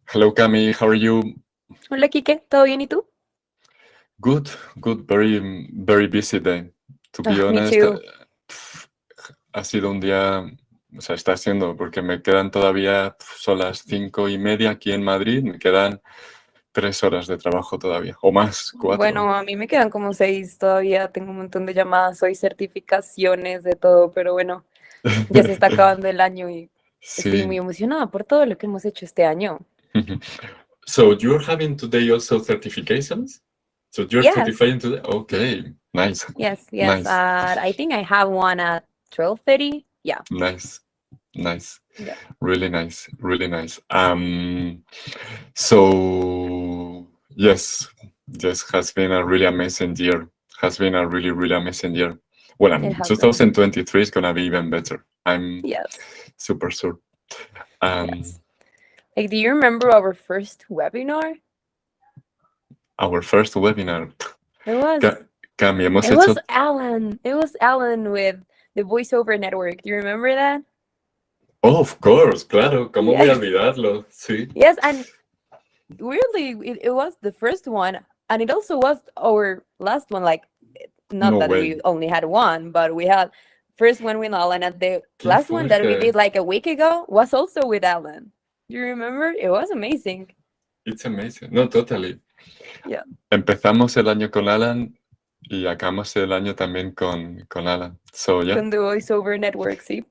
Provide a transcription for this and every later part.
Hello, Cami. How are you? Hola, Kike, ¿todo bien y tú? Good, good. Very busy day. To be Ah, me honest, too. ha sido un día, o sea, está siendo, porque me quedan todavía, son las 5:30 aquí en Madrid, me quedan 3 horas de trabajo todavía, o más, 4. Bueno, a mí me quedan como 6 todavía, tengo un montón de llamadas, hoy certificaciones de todo, pero bueno, ya se está acabando el año y estoy muy Sí. emocionada por todo lo que hemos hecho este año. So you're having today also certifications? So you're Yes, certifying today? Okay, nice, yes. nice, I think I have one at 12:30. Yeah, nice, nice. yeah. Really nice, really nice. So yes, yes, has been a really amazing year. Has been a really, really amazing year. Well, It has been. 2023 is gonna be even better. I'm Yes, super sure. Um, yes. Like, do you remember our first webinar? our first webinar. It was, Ca- Cami, hemos it was hecho. Alan. It was Alan with the voiceover network. Do you remember that? Oh, of course, claro. ¿Cómo voy a Yes. olvidarlo? Sí. Yes, and weirdly, it was the first one, and it also was our last one. Like, not No that we way. only had one, but we had first one with Alan, and the Qué last one that we did fuerte. like a week ago was also with Alan. Do you remember? It was amazing. It's amazing. No, totally. Yeah, Empezamos el año con Alan y acabamos el año también con Alan. So, yeah, con the voiceover network, sí.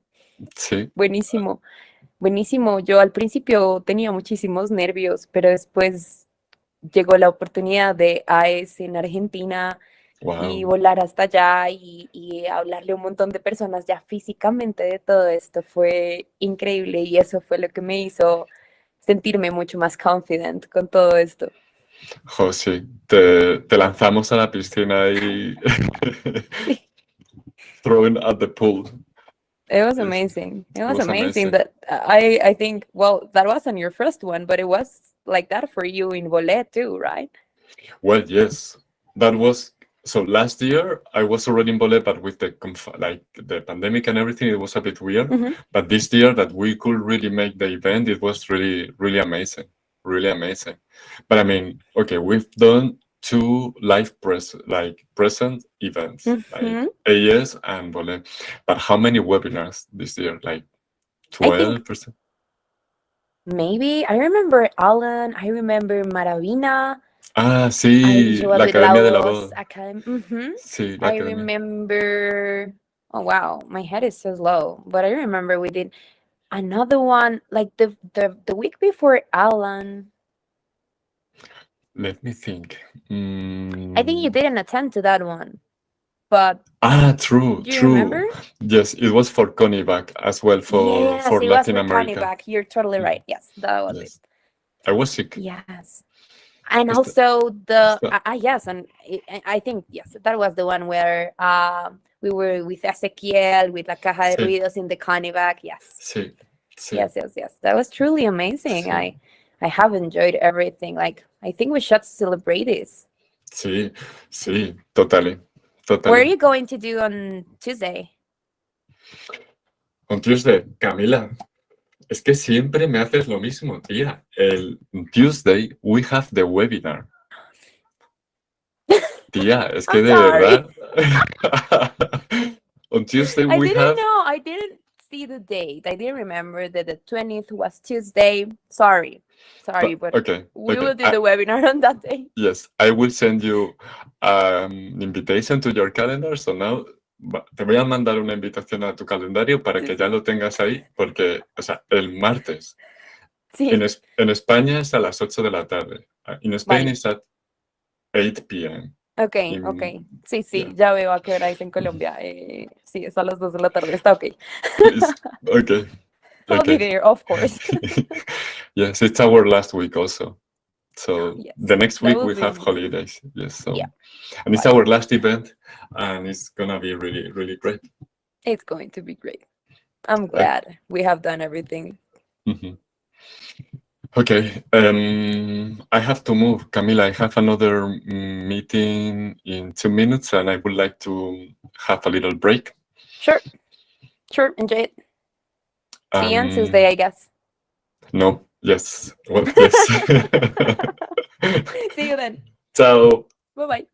sí. Buenísimo, buenísimo. Yo al principio tenía muchísimos nervios, pero después llegó la oportunidad de AES en Argentina y Wow. volar hasta allá y hablarle a un montón de personas ya físicamente de todo esto fue increíble y eso fue lo que me hizo sentirme mucho más confident con todo esto. Jo, sí. Te lanzamos a la piscina y Sí, throwing at the pool. it was Yes, amazing. It it was was amazing amazing. that I think, well, that wasn't your first one, but it was like that for you in Volet too, right? Well, yes, that was so. Last year I was already in Boleh, but with the like the pandemic and everything, it was a bit weird. Hmm. But this year that we could really make the event, it was really, really amazing, really amazing. But I mean, okay, we've done two live present events, like Hmm. AS and Boleh. But how many webinars this year? Like I think 12%. maybe I remember Alan, I remember Maravina. Ah, She sí, was la with La Academia de la Voz Voz. Academy. Sí, la I Academia. remember. Oh wow, my head is so slow. But I remember we did another one like the week before Alan. Let me think. I think you didn't attend to that one, but True, do you remember? true. Yes, it was for Conivac as well Yes, for it was Latin for America. Carnivac. You're totally Mhm. right. Yes, that was it. Yes, I was sick. Yes. And Esta- also the esta- yes, and I think yes, that was the one where we were with Ezequiel with La Caja de Sí, Ruidos in the Conivac. Yes, sí, sí, yes. That was truly amazing. sí, I have enjoyed everything. Like I think we should celebrate this. sí, sí, totally, What are totally. you going to do on Tuesday? On Tuesday, Camila, es que siempre me haces lo mismo, tía. El Tuesday we have the webinar. Tía, es que I'm de sorry. verdad. On Tuesday I we didn't have. know. I didn't see the date. I didn't remember that the 20th was Tuesday. Sorry, but Okay, we okay. will do the webinar on that day. Yes, I will send you invitation to your calendar. So now te voy a mandar una invitación a tu calendario para Sí, que ya sí. lo tengas ahí, porque, o sea, el martes Sí, en España es a las 8 de la tarde. In Spain vale. is at 8 p.m. Ok, ok. In, Sí, yeah, sí, ya veo a qué hora es en Colombia. Sí, es a las 2 de la tarde. Está ok. it's okay, I'll be okay. there, of course. Yes, it's our last week also. So Yes, the next that week will we be have amazing. holidays. Yes, Yeah, so and it's vale. our last event, and it's gonna be really, really great. It's going to be great. I'm I, glad we have done everything. mhm. Okay, I have to move, Camila. I have another meeting in 2 minutes, and I would like to have a little break. Sure, sure. Enjoy it. See you on Um, Tuesday, I guess. no, Yes. Well, yes. See you then. Ciao. Bye bye.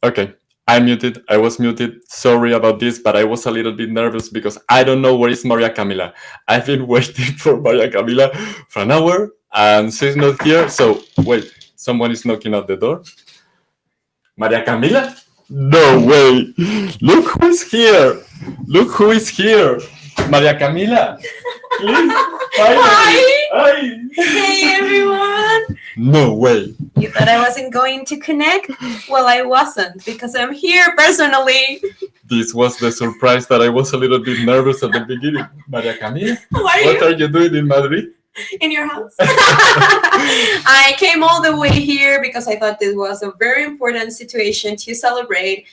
Okay, I'm muted. I was muted. Sorry about this, but I was a little bit nervous because I don't know where is Maria Camila. I've been waiting for Maria Camila for an hour and she's not here. So, wait, someone is knocking at the door. Maria Camila? No way! Look who's here! Look who is here! Maria Camila! Please, finally! Hi! Hey everyone! No way! You thought I wasn't going to connect? Well, I wasn't because I'm here personally. This was the surprise that I was a little bit nervous at the beginning. Maria Camila, How are what you? are you doing in Madrid? In your house? I came all the way here because I thought this was a very important situation to celebrate.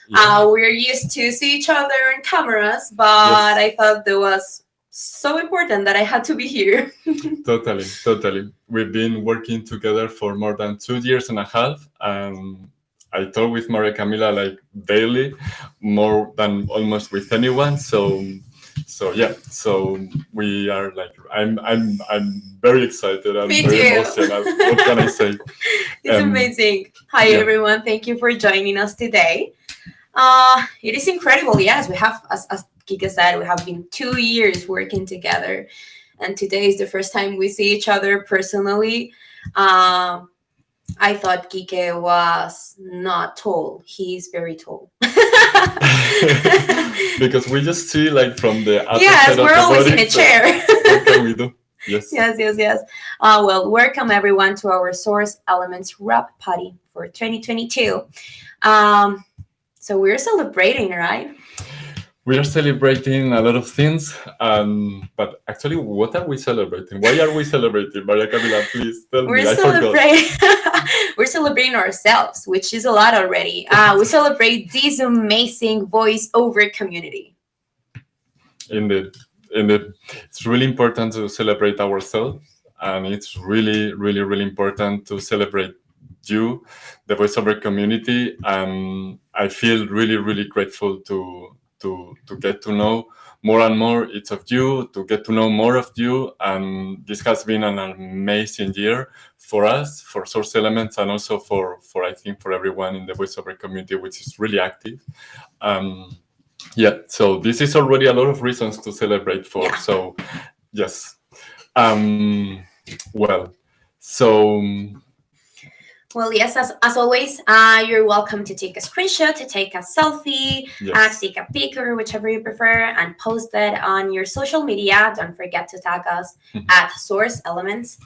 Yeah. We're used to see each other on cameras, but Yes. I thought that was so important that I had to be here. Totally, totally. We've been working together for more than 2 years and a half, and I talk with Maria Camila like daily, more than almost with anyone. So yeah. So we are like, I'm very excited. I'm Me very too. emotional. What can I say? It's Um, amazing. Hi, yeah. everyone. Thank you for joining us today. It is incredible. Yes, we have, as Kike said, we have been 2 years working together. And today is the first time we see each other personally. I thought Kike was not tall. He's very tall. Because we just see like from the other Yes, side of we're the always body, in a so chair. what can we do? Yes. Yes. Well, welcome everyone to our Source Elements Wrap Party for 2022. So we're celebrating, right? We are celebrating a lot of things, but actually, what are we celebrating? Why are we celebrating? Maria Camila, please tell me. I forgot. We're celebrating ourselves, which is a lot already. We celebrate this amazing voiceover community. Indeed. It's really important to celebrate ourselves, and it's really, really, really important to celebrate you, the voiceover community. And I feel really, really grateful to get to know more and more each of you, to get to know more of you. And this has been an amazing year for us, for Source Elements, and also for I think for everyone in the voiceover community, which is really active. Yeah, so this is already a lot of reasons to celebrate for. Yeah. So yes. Well, so Well, yes, as always, you're welcome to take a screenshot, to take a selfie, yes. to take a pic or whichever you prefer, and post that on your social media. Don't forget to tag us at Source Elements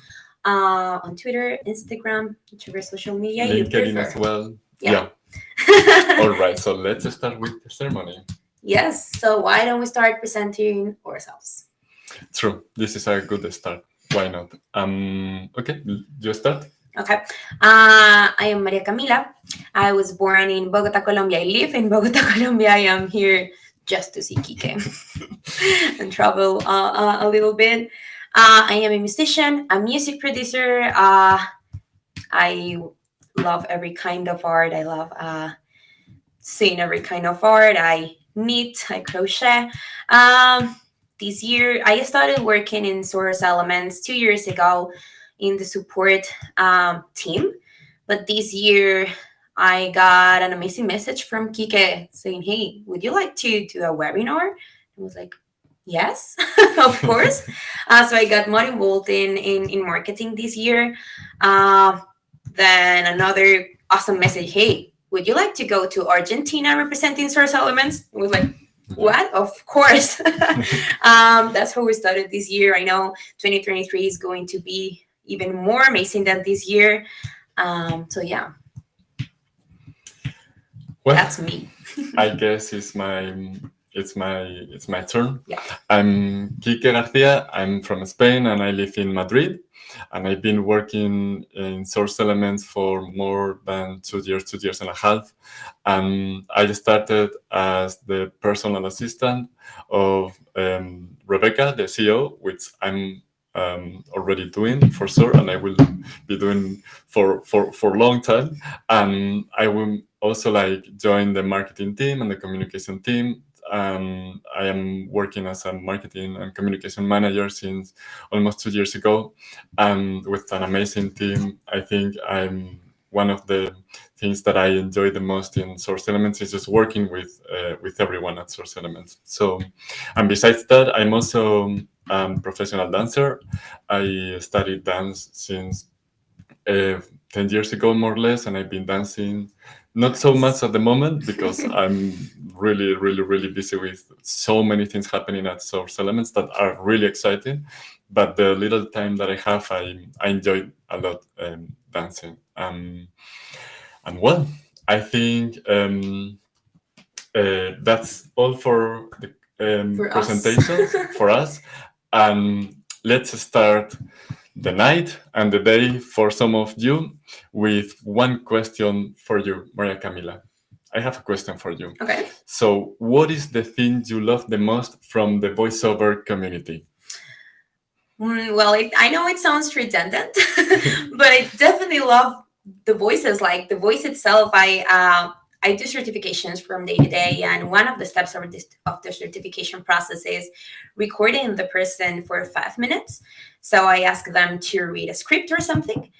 on Twitter, Instagram, whichever social media you LinkedIn prefer. as well. Yeah. All right, so let's start with the ceremony. Yes, so why don't we start presenting ourselves? True, this is a good start. Why not? Okay, you start. Okay. I am Maria Camila. I was born in Bogota, Colombia. I live in Bogota, Colombia. I am here just to see Kike and travel a little bit. I am a musician, a music producer. I love every kind of art. I love seeing every kind of art. I knit, I crochet. This year, I started working in Source Elements 2 years ago in the support team. But this year, I got an amazing message from Kike saying, "Hey, would you like to do a webinar?" I was like, yes, of course. So I got more involved in marketing this year. Then another awesome message, "Hey, would you like to go to Argentina representing Source Elements?" I was like, what? Of course. That's how we started this year. I know 2023 is going to be even more amazing than this year. So yeah, Well, that's me. I guess it's my it's my turn. Yeah. I'm Kike Garcia. I'm from Spain and I live in Madrid. And I've been working in Source Elements for more than 2 years, 2 years and a half. And I started as the personal assistant of Rebecca, the CEO, which I'm already doing for sure, and I will be doing for a long time. And I will also like join the marketing team and the communication team. I am working as a marketing and communication manager since almost 2 years ago, and with an amazing team. I think I'm one of the things that I enjoy the most in Source Elements is just working with everyone at Source Elements. So, and besides that, I'm also a professional dancer. I studied dance since 10 years ago, more or less, and I've been dancing not so much at the moment because I'm really, really, really busy with so many things happening at Source Elements that are really exciting. But the little time that I have, I enjoy a lot dancing. And well, I think that's all for the For us. presentations for us. And let's start the night and the day for some of you with one question for you, Maria Camila. I have a question for you. Okay. So, what is the thing you love the most from the voiceover community? Well, I know it sounds redundant, but I definitely love the voices. Like the voice itself, I do certifications from day to day, and one of the steps of the certification process is recording the person for 5 minutes. So I ask them to read a script or something.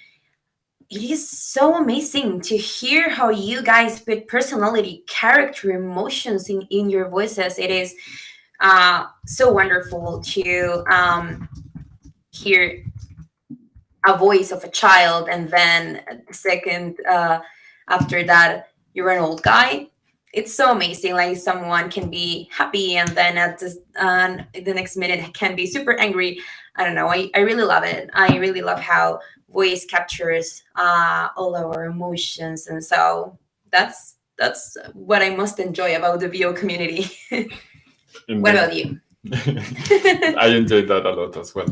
It is so amazing to hear how you guys put personality, character, emotions in your voices. It is so wonderful to hear a voice of a child, and then the second after that you're an old guy. It's so amazing. Like someone can be happy, and then at the next minute can be super angry. I don't know. I really love it. I really love how voice captures all our emotions, and so that's what I most enjoy about the VO community. What about you? I enjoyed that a lot as well.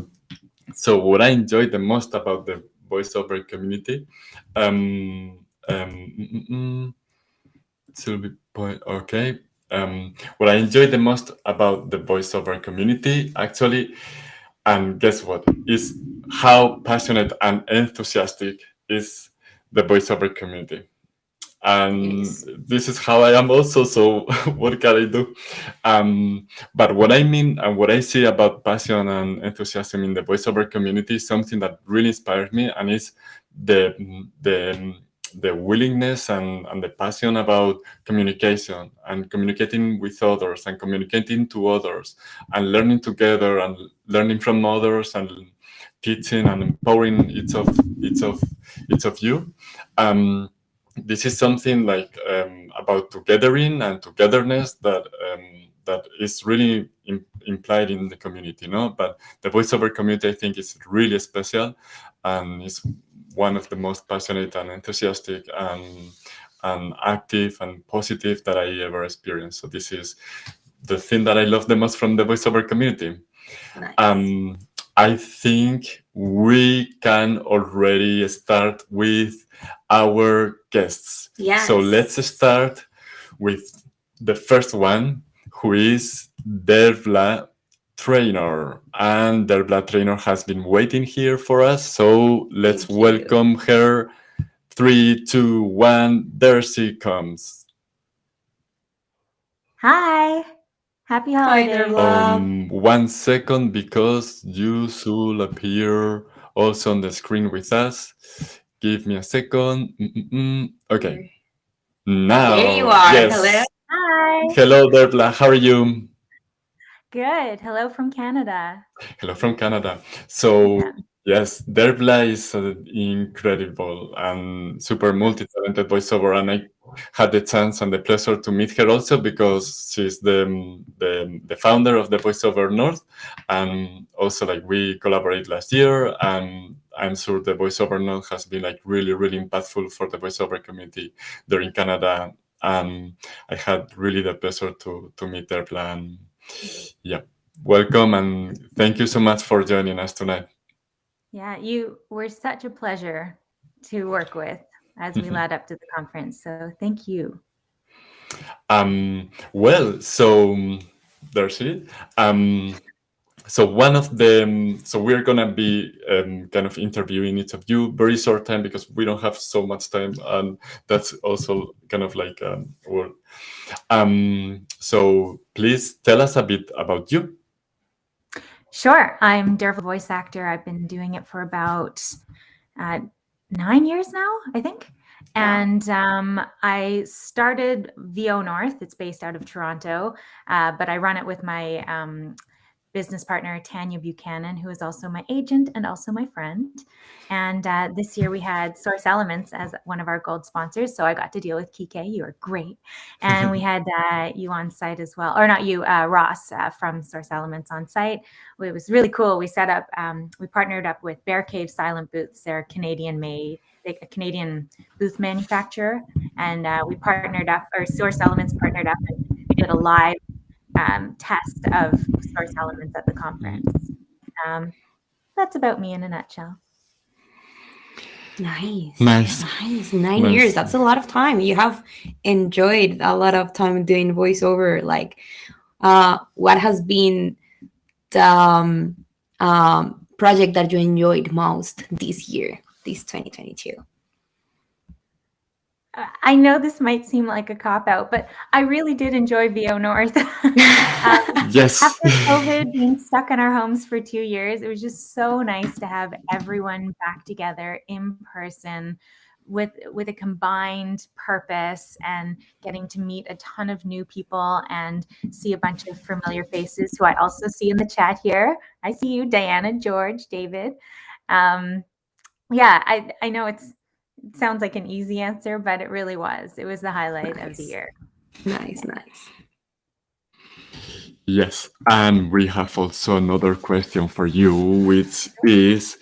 So, what I enjoy the most about the voiceover community, um, okay. What I enjoy the most about the voiceover community, actually, and guess what, is how passionate and enthusiastic is the voiceover community. And Yes. this is how I am also. So what can I do? But what I mean and what I see about passion and enthusiasm in the voiceover community is something that really inspired me, and is the the the willingness and the passion about communication and communicating with others and communicating to others and learning together and learning from others and teaching and empowering each of you. This is something like about togethering and togetherness that is really implied in the community, no? But the voiceover community, I think, is really special, and is one of the most passionate and enthusiastic and active and positive that I ever experienced. So this is the thing that I love the most from the voiceover community. Nice. I think we can already start with our guests. Yes. So let's start with the first one, who is Dervla Trainor. And Dervla Trainor has been waiting here for us. So let's Thank you. welcome her. 3, 2, 1, there she comes. Hi. Happy Hi, holidays. Dervla. 1 second, because you should appear also on the screen with us. Give me a second. Okay. Now, There you are. yes. Hello. Hi. Hello, Dervla. How are you? Good. Hello from Canada. Hello from Canada. So, Yeah. yes, Dervla is an incredible and super multi-talented voiceover, and I had the chance and the pleasure to meet her also because she's the founder of the Voiceover North, and also like we collaborated last year, and I'm sure the Voiceover North has been like really, really impactful for the voiceover community there in Canada. and I had really the pleasure to meet Dervla. And yeah, welcome and thank you so much for joining us tonight. Yeah, you were such a pleasure to work with as we led up to the conference. So thank you. Well, so there's it. So one of them, so we're gonna be kind of interviewing each of you very short time because we don't have so much time, and that's also kind of like well. So please tell us a bit about you. Sure. I'm Dervla voice actor. I've been doing it for about 9 years now, I think. And I started VO North. It's based out of Toronto, but I run it with my business partner, Tanya Buchanan, who is also my agent and also my friend. And this year we had Source Elements as one of our gold sponsors. So I got to deal with Kike. You are great. And we had you on site as well, or not you, Ross from Source Elements on site. It was really cool. We set up, we partnered up with Bear Cave Silent Booths. They're Canadian made, a Canadian booth manufacturer. And we partnered up, or Source Elements partnered up, and we did a live test of Source Elements at the conference. That's about me in a nutshell. Nice. 9 years. That's a lot of time. You have enjoyed a lot of time doing voiceover. Like, what has been the project that you enjoyed most this year, this 2022? I know this might seem like a cop-out, but I really did enjoy VO North. Yes. After COVID, being stuck in our homes for 2 years, it was just so nice to have everyone back together in person with a combined purpose and getting to meet a ton of new people and see a bunch of familiar faces who I also see in the chat here. I see you, Diana, George, David. I know it sounds like an easy answer, but it really was. It was the highlight of the year. Nice. Yes, and we have also another question for you, which is,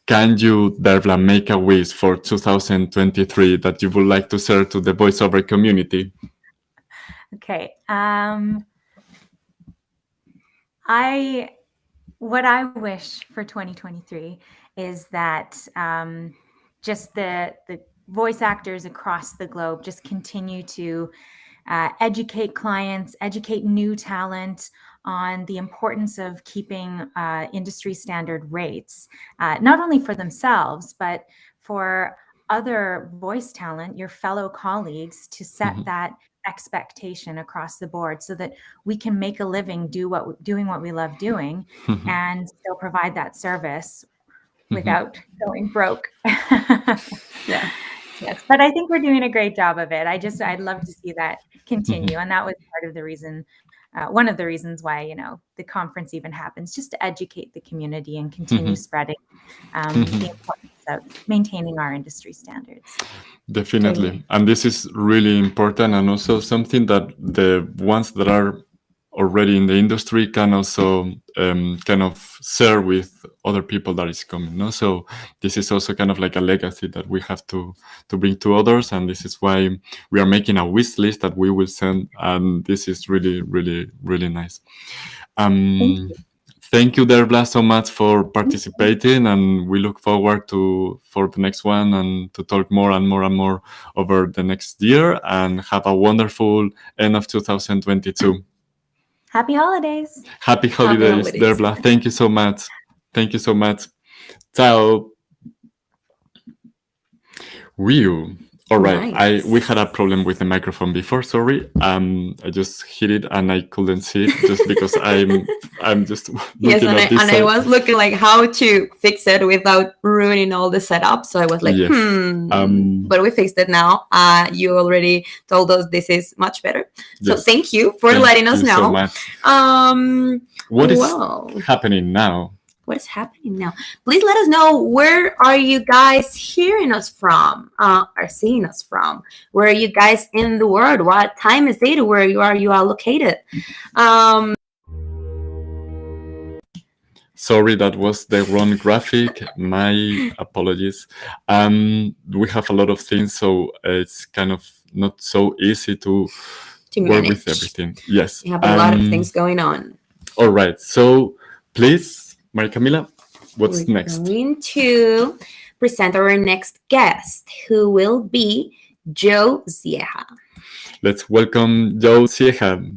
can you, Dervla, make a wish for 2023 that you would like to share to the voiceover community? Okay. What I wish for 2023 is that just the voice actors across the globe just continue to educate clients, educate new talent on the importance of keeping industry standard rates, not only for themselves, but for other voice talent, your fellow colleagues, to set that expectation across the board so that we can make a living doing what we love doing and still provide that service without going broke. Yes, but I think we're doing a great job of it. I'd love to see that continue. And that was part of the reason, one of the reasons why, the conference even happens, just to educate the community and continue spreading the importance of maintaining our industry standards. Definitely. And this is really important, and also something that the ones that are already in the industry can also kind of share with other people that is coming. No? So this is also kind of like a legacy that we have to bring to others, and this is why we are making a wish list that we will send, and this is really, really, really nice. Thank you, Dervla, so much for participating, and we look forward for the next one and to talk more and more and more over the next year, and have a wonderful end of 2022. Happy holidays. Happy holidays, Dervla. Thank you so much. Thank you so much. Ciao. Whew. All right. Nice. We had a problem with the microphone before. Sorry. I just hit it and I couldn't see it just because I'm just Yes, looking at this and I was looking like how to fix it without ruining all the setup. So I was like, Yes. But we fixed it now. You already told us this is much better. So Yes. thank you for letting us know. So much. What is happening now? What is happening now? Please let us know, where are you guys hearing us from, or seeing us from? Where are you guys in the world? What time is it? Where you are located? Sorry, that was the wrong graphic. My apologies. We have a lot of things, so it's kind of not so easy to To work manage. with everything. Yes. You have a lot of things going on. All right. So please, Maria Camila, what's We're next? going to present our next guest, who will be Joe Zieja. Let's welcome Joe Zieja.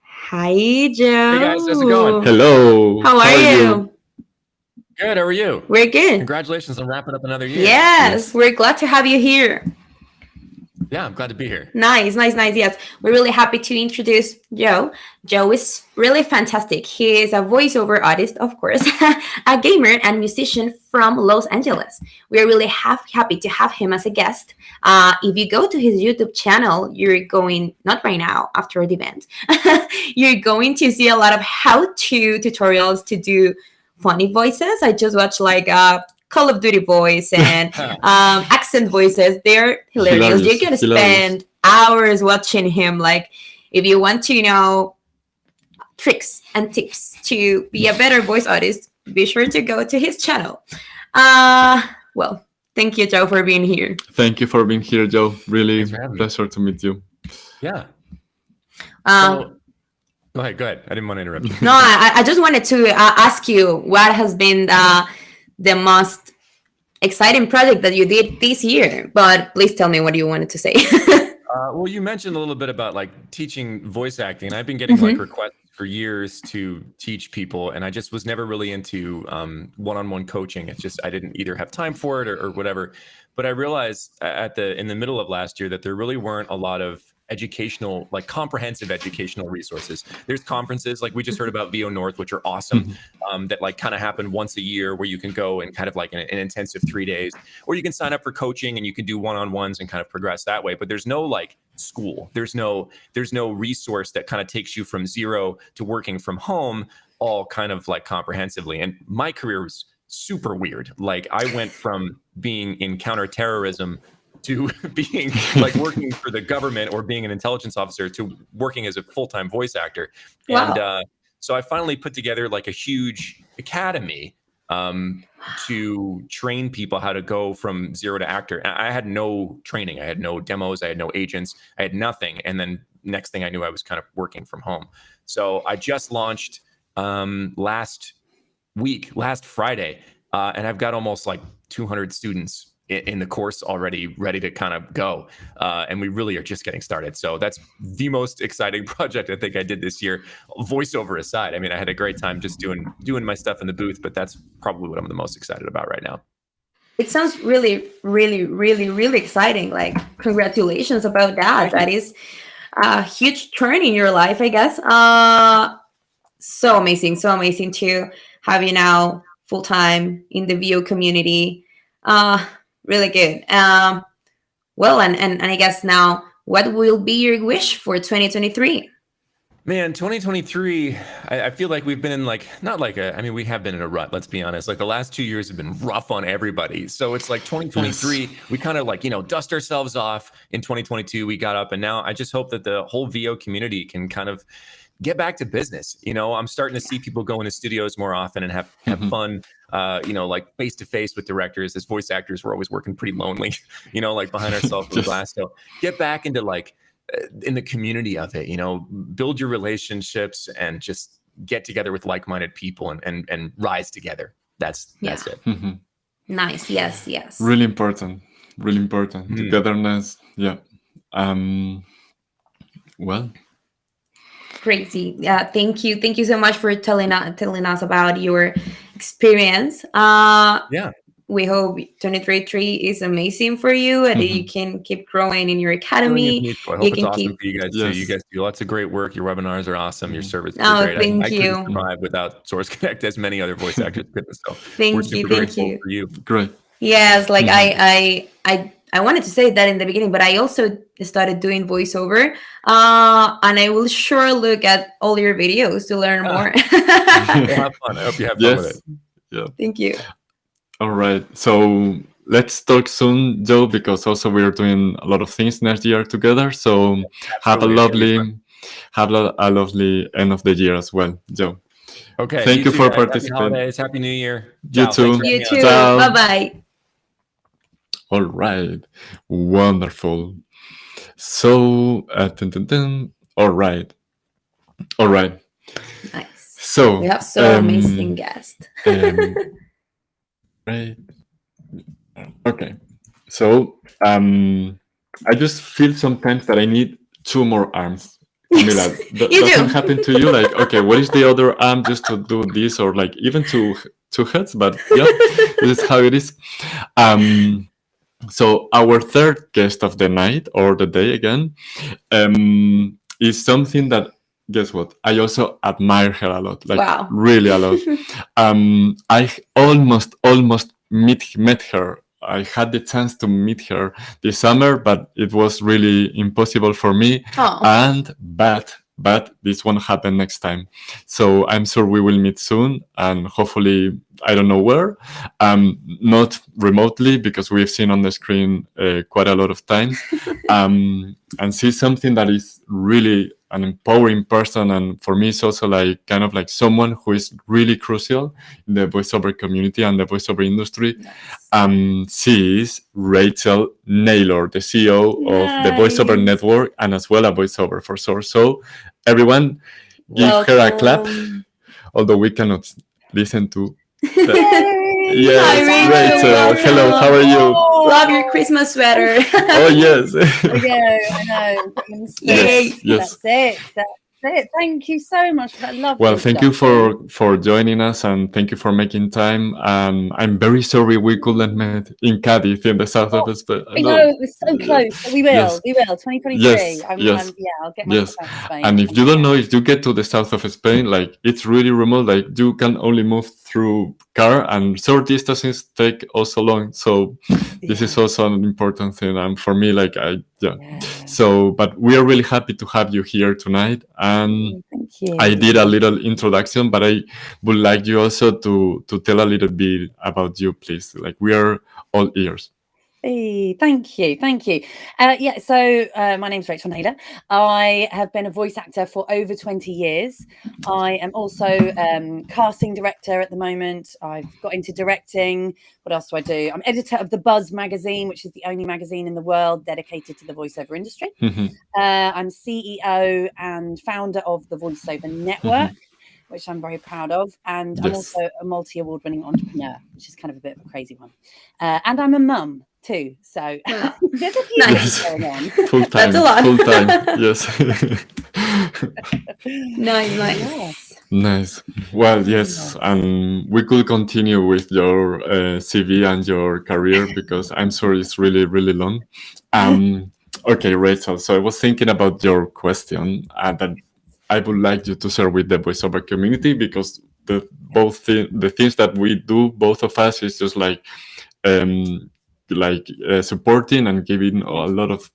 Hi, Joe. Hey guys, how's it going? Hello. How are you? Good, how are you? We're good. Congratulations on wrapping up another year. Yes, we're glad to have you here. Yeah, I'm glad to be here. Nice. Yes, we're really happy to introduce Joe. Joe is really fantastic. He is a voiceover artist, of course, a gamer and musician from Los Angeles. We are really happy to have him as a guest. If you go to his YouTube channel, you're going, not right now, after the event, you're going to see a lot of how-to tutorials to do funny voices. I just watched like Call of Duty voice and accent voices. They're hilarious. You can spend hours watching him. Like, if you want to know tricks and tips to be a better voice artist, be sure to go to his channel. Well, thank you, Joe, for being here. Thank you for being here, Joe. Really Thanks for having me. pleasure to meet you. Yeah. Um, Go ahead. I didn't want to interrupt you. No, I just wanted to ask you what has been the most exciting project that you did this year. But please tell me what you wanted to say. Well, you mentioned a little bit about like teaching voice acting. I've been getting like requests for years to teach people, and I just was never really into one-on-one coaching. It's just I didn't either have time for it or whatever. But I realized in the middle of last year that there really weren't a lot of educational, like comprehensive educational resources. There's conferences like we just heard about VO North, which are awesome, that like kind of happen once a year where you can go and kind of like an intensive 3 days, or you can sign up for coaching and you can do one-on-ones and kind of progress that way. But there's no like school. There's no resource that kind of takes you from zero to working from home all kind of like comprehensively. And my career was super weird. Like I went from being in counterterrorism to being like working for the government or being an intelligence officer to working as a full-time voice actor. Wow. And so I finally put together like a huge academy to train people how to go from zero to actor. I had no training. I had no demos. I had no agents. I had nothing. And then next thing I knew, I was kind of working from home. So I just launched last Friday, and I've got almost like 200 students in the course already ready to kind of go. And we really are just getting started. So that's the most exciting project I think I did this year, voiceover aside. I mean, I had a great time just doing my stuff in the booth, but that's probably what I'm the most excited about right now. It sounds really, really, really, really exciting. Like, congratulations about that. That is a huge turn in your life, I guess. So amazing to have you now full time in the VO community. Really good. Well, and I guess now, what will be your wish for 2023? Man, 2023, I feel like we've been in like, not like we have been in a rut, let's be honest. Like the last 2 years have been rough on everybody. So it's like 2023, we kind of like, dust ourselves off. In 2022, we got up, and now I just hope that the whole VO community can kind of get back to business. I'm starting to see people go into studios more often and have fun, like face to face with directors. As voice actors, we're always working pretty lonely, like behind ourselves with glass. So get back into like in the community of it, build your relationships and just get together with like-minded people and rise together. That's it. Nice. Yes. Really important. Togetherness. Yeah. Well. Crazy. Thank you so much for telling us about your experience. We hope 2023 is amazing for you and that you can keep growing in your academy. I hope it's awesome for you guys too. You guys do lots of great work. Your webinars are awesome. Your service is great. Thank you. I couldn't survive without Source Connect, as many other voice actors couldn't. So thank you. For you. Great. Yes, like I wanted to say that in the beginning, but I also started doing voiceover, and I will sure look at all your videos to learn more. Have fun. I hope you have fun with it. Yeah. Thank you. All right. So let's talk soon, Joe, because also we're doing a lot of things next year together. So have a lovely end of the year as well, Joe. Okay. Thank you for participating. participating. Happy New Year. You too. You too. Ciao. Bye-bye. All right. Wonderful. So, all right. All right. Nice. So, We have so amazing guests. right. Okay. So, I just feel sometimes that I need two more arms. Camila, You doesn't do. happen to you? Like, okay, what is the other arm just to do this, or like even two heads? But yeah, this is how it is. So our third guest of the night or the day again is something that, guess what? I also admire her a lot, like Wow. really a lot. I almost met her. I had the chance to meet her this summer, but it was really impossible for me. Oh. And but this won't happen next time. So I'm sure we will meet soon, and hopefully I don't know where, not remotely, because we've seen on the screen quite a lot of times, and see something that is really an empowering person, and for me it's also like kind of like someone who is really crucial in the voiceover community and the voiceover industry. She is Rachel Naylor, the CEO of the Voiceover Network, and as well a voiceover for Source. So everyone give her a clap, although we cannot listen to yes, Hi, Rachel. Rachel. Hello, how are you? Love your Christmas sweater. Oh yes. I know. Yes, yes. That's it. That's it. Thank you so much for that lovely Well, thank you introduction. for joining us, and thank you for making time. I'm very sorry we couldn't meet in Cadiz, in the south of Spain. I know, it was so close, but we will. Yes. We will. 2023. Yes, I'm, yes. yeah, I'll get Yes, myself out to Spain. and if you don't know, if you get to the south of Spain, like it's really remote. Like you can only move through car, and short distances take also long. So this is also an important thing. And for me, like yeah. So, but we are really happy to have you here tonight. And Thank you. I did a little introduction, but I would like you also to tell a little bit about you, please. Like we are all ears. Hey, thank you. Yeah, so my name's Rachel Naylor. I have been a voice actor for over 20 years. I am also casting director at the moment. I've got into directing. What else do I do? I'm editor of The Buzz magazine, which is the only magazine in the world dedicated to the voiceover industry. I'm CEO and founder of the Voiceover Network, which I'm very proud of. And I'm also a multi-award winning entrepreneur, which is kind of a bit of a crazy one. And I'm a mum too. So there's a few things going on. Full time. That's a lot. Full time. Yes. Nice. Nice. Well, yes, and we could continue with your CV and your career because I'm sure it's really, really long. Okay, Rachel. So I was thinking about your question that I would like you to share with the voiceover community, because the things that we do, both of us, is just like supporting and giving a lot of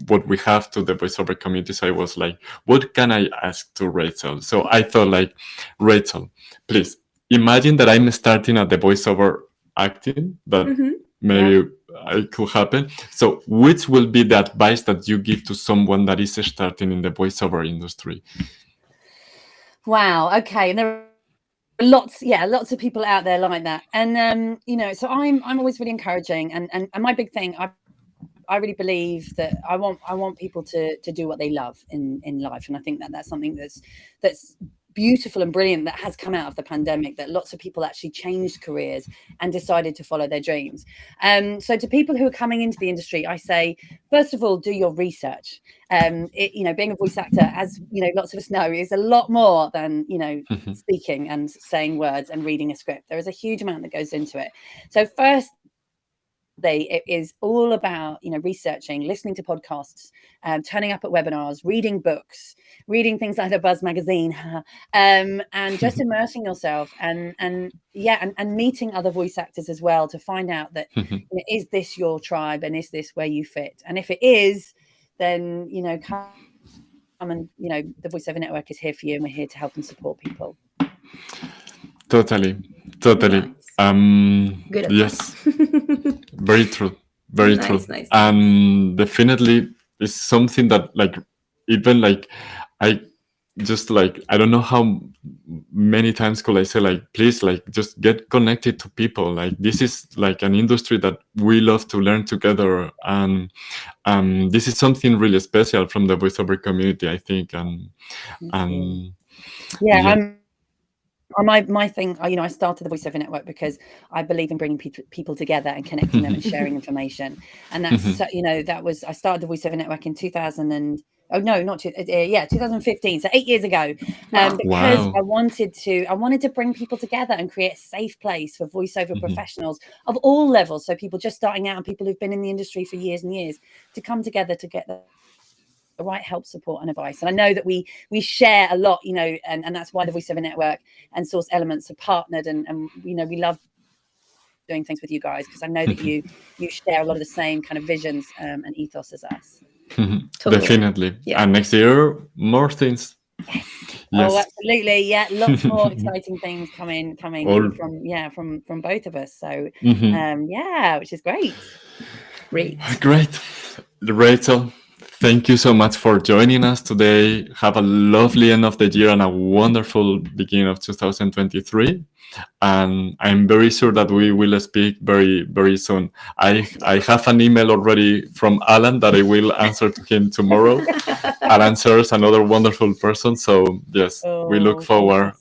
what we have to the voiceover community. So I was like, what can I ask to Rachel? So I thought, like, Rachel, please imagine that I'm starting at the voiceover acting, but maybe it could happen. So which will be the advice that you give to someone that is starting in the voiceover industry? Wow. Okay. And there are lots of people out there like that. And so I'm always really encouraging, and my big thing, I really believe that I want people to do what they love in life. And I think that that's something that's beautiful and brilliant that has come out of the pandemic, that lots of people actually changed careers and decided to follow their dreams. So to people who are coming into the industry, I say, first of all, do your research. Being a voice actor, as lots of us know, is a lot more than speaking and saying words and reading a script. There is a huge amount that goes into it. So first, it is all about researching, listening to podcasts, turning up at webinars, reading books, reading things like the Buzz magazine, and just immersing yourself and meeting other voice actors as well, to find out that is this your tribe and is this where you fit? And if it is, then come and the Voiceover Network is here for you, and we're here to help and support people. Totally. Good. Yes. Very true. Nice. And definitely is something that, like, even like I just like, I don't know how many times could I say, like, please, like, just get connected to people. Like, this is like an industry that we love to learn together, and this is something really special from the voiceover community, I think. And Yeah, yeah. my thing, I started the voiceover network because I believe in bringing people together and connecting them and sharing information. And that's that was, I started the voiceover network in 2015, so 8 years ago, because Wow. I wanted to bring people together and create a safe place for voiceover professionals of all levels, so people just starting out and people who've been in the industry for years and years, to come together to get the right help, support, and advice. And I know that we share a lot, and that's why the voiceover network and Source Elements are partnered, and we love doing things with you guys, because I know that you share a lot of the same kind of visions and ethos as us. Totally. Definitely. Yeah. And next year, more things. Yes. Yes. Oh, absolutely. Yeah, lots more exciting things coming All- from both of us. So which is great. Great. Great. Rachel, thank you so much for joining us today. Have a lovely end of the year and a wonderful beginning of 2023. And I'm very sure that we will speak very, very soon. I have an email already from Alan that I will answer to him tomorrow. Alan is another wonderful person. So yes, we look forward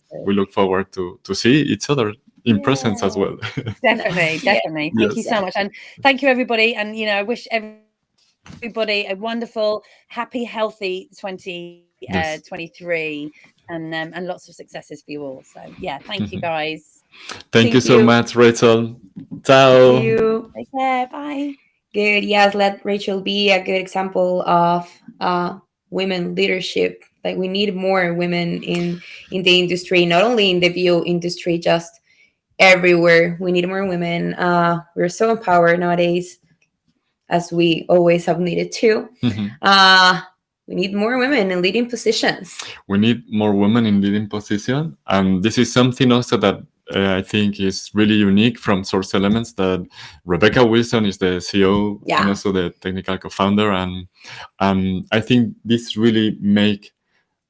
to see each other in presence as well. Definitely. Thank you Yes. so much. And thank you, everybody. And, I wish everybody a wonderful, happy, healthy 2023 and lots of successes for you all. So, thank you, guys. Thank you so much, Rachel. Ciao. Thank you. Take care. Bye. Good. Yes, let Rachel be a good example of women leadership. Like, we need more women in the industry, not only in the VO industry, just everywhere. We need more women. We're so empowered nowadays, as we always have needed to. We need more women in leading positions. We need more women in leading position, and this is something also that I think is really unique from Source Elements, that Rebecca Wilson is the CEO and also the technical co-founder, and I think this really make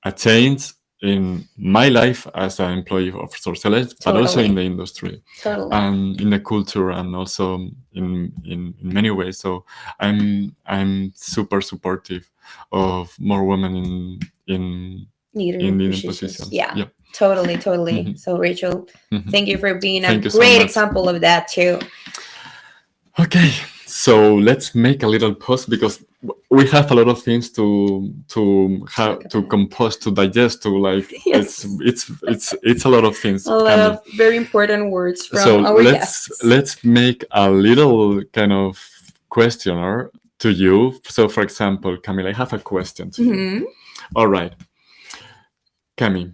a change in my life as an employee of Source Elements, but also in the industry, and in the culture, and also in many ways. So I'm super supportive of more women in leading positions. Yeah. Totally. So Rachel, thank you for being a Thank you so great much. example of that too. Okay, so let's make a little pause, because we have a lot of things to compose, to digest, to like. Yes. It's a lot of things. A lot of very important words from So our guests. let's make a little kind of questionnaire to you. So, for example, Camila, I have a question to you. All right, Cami,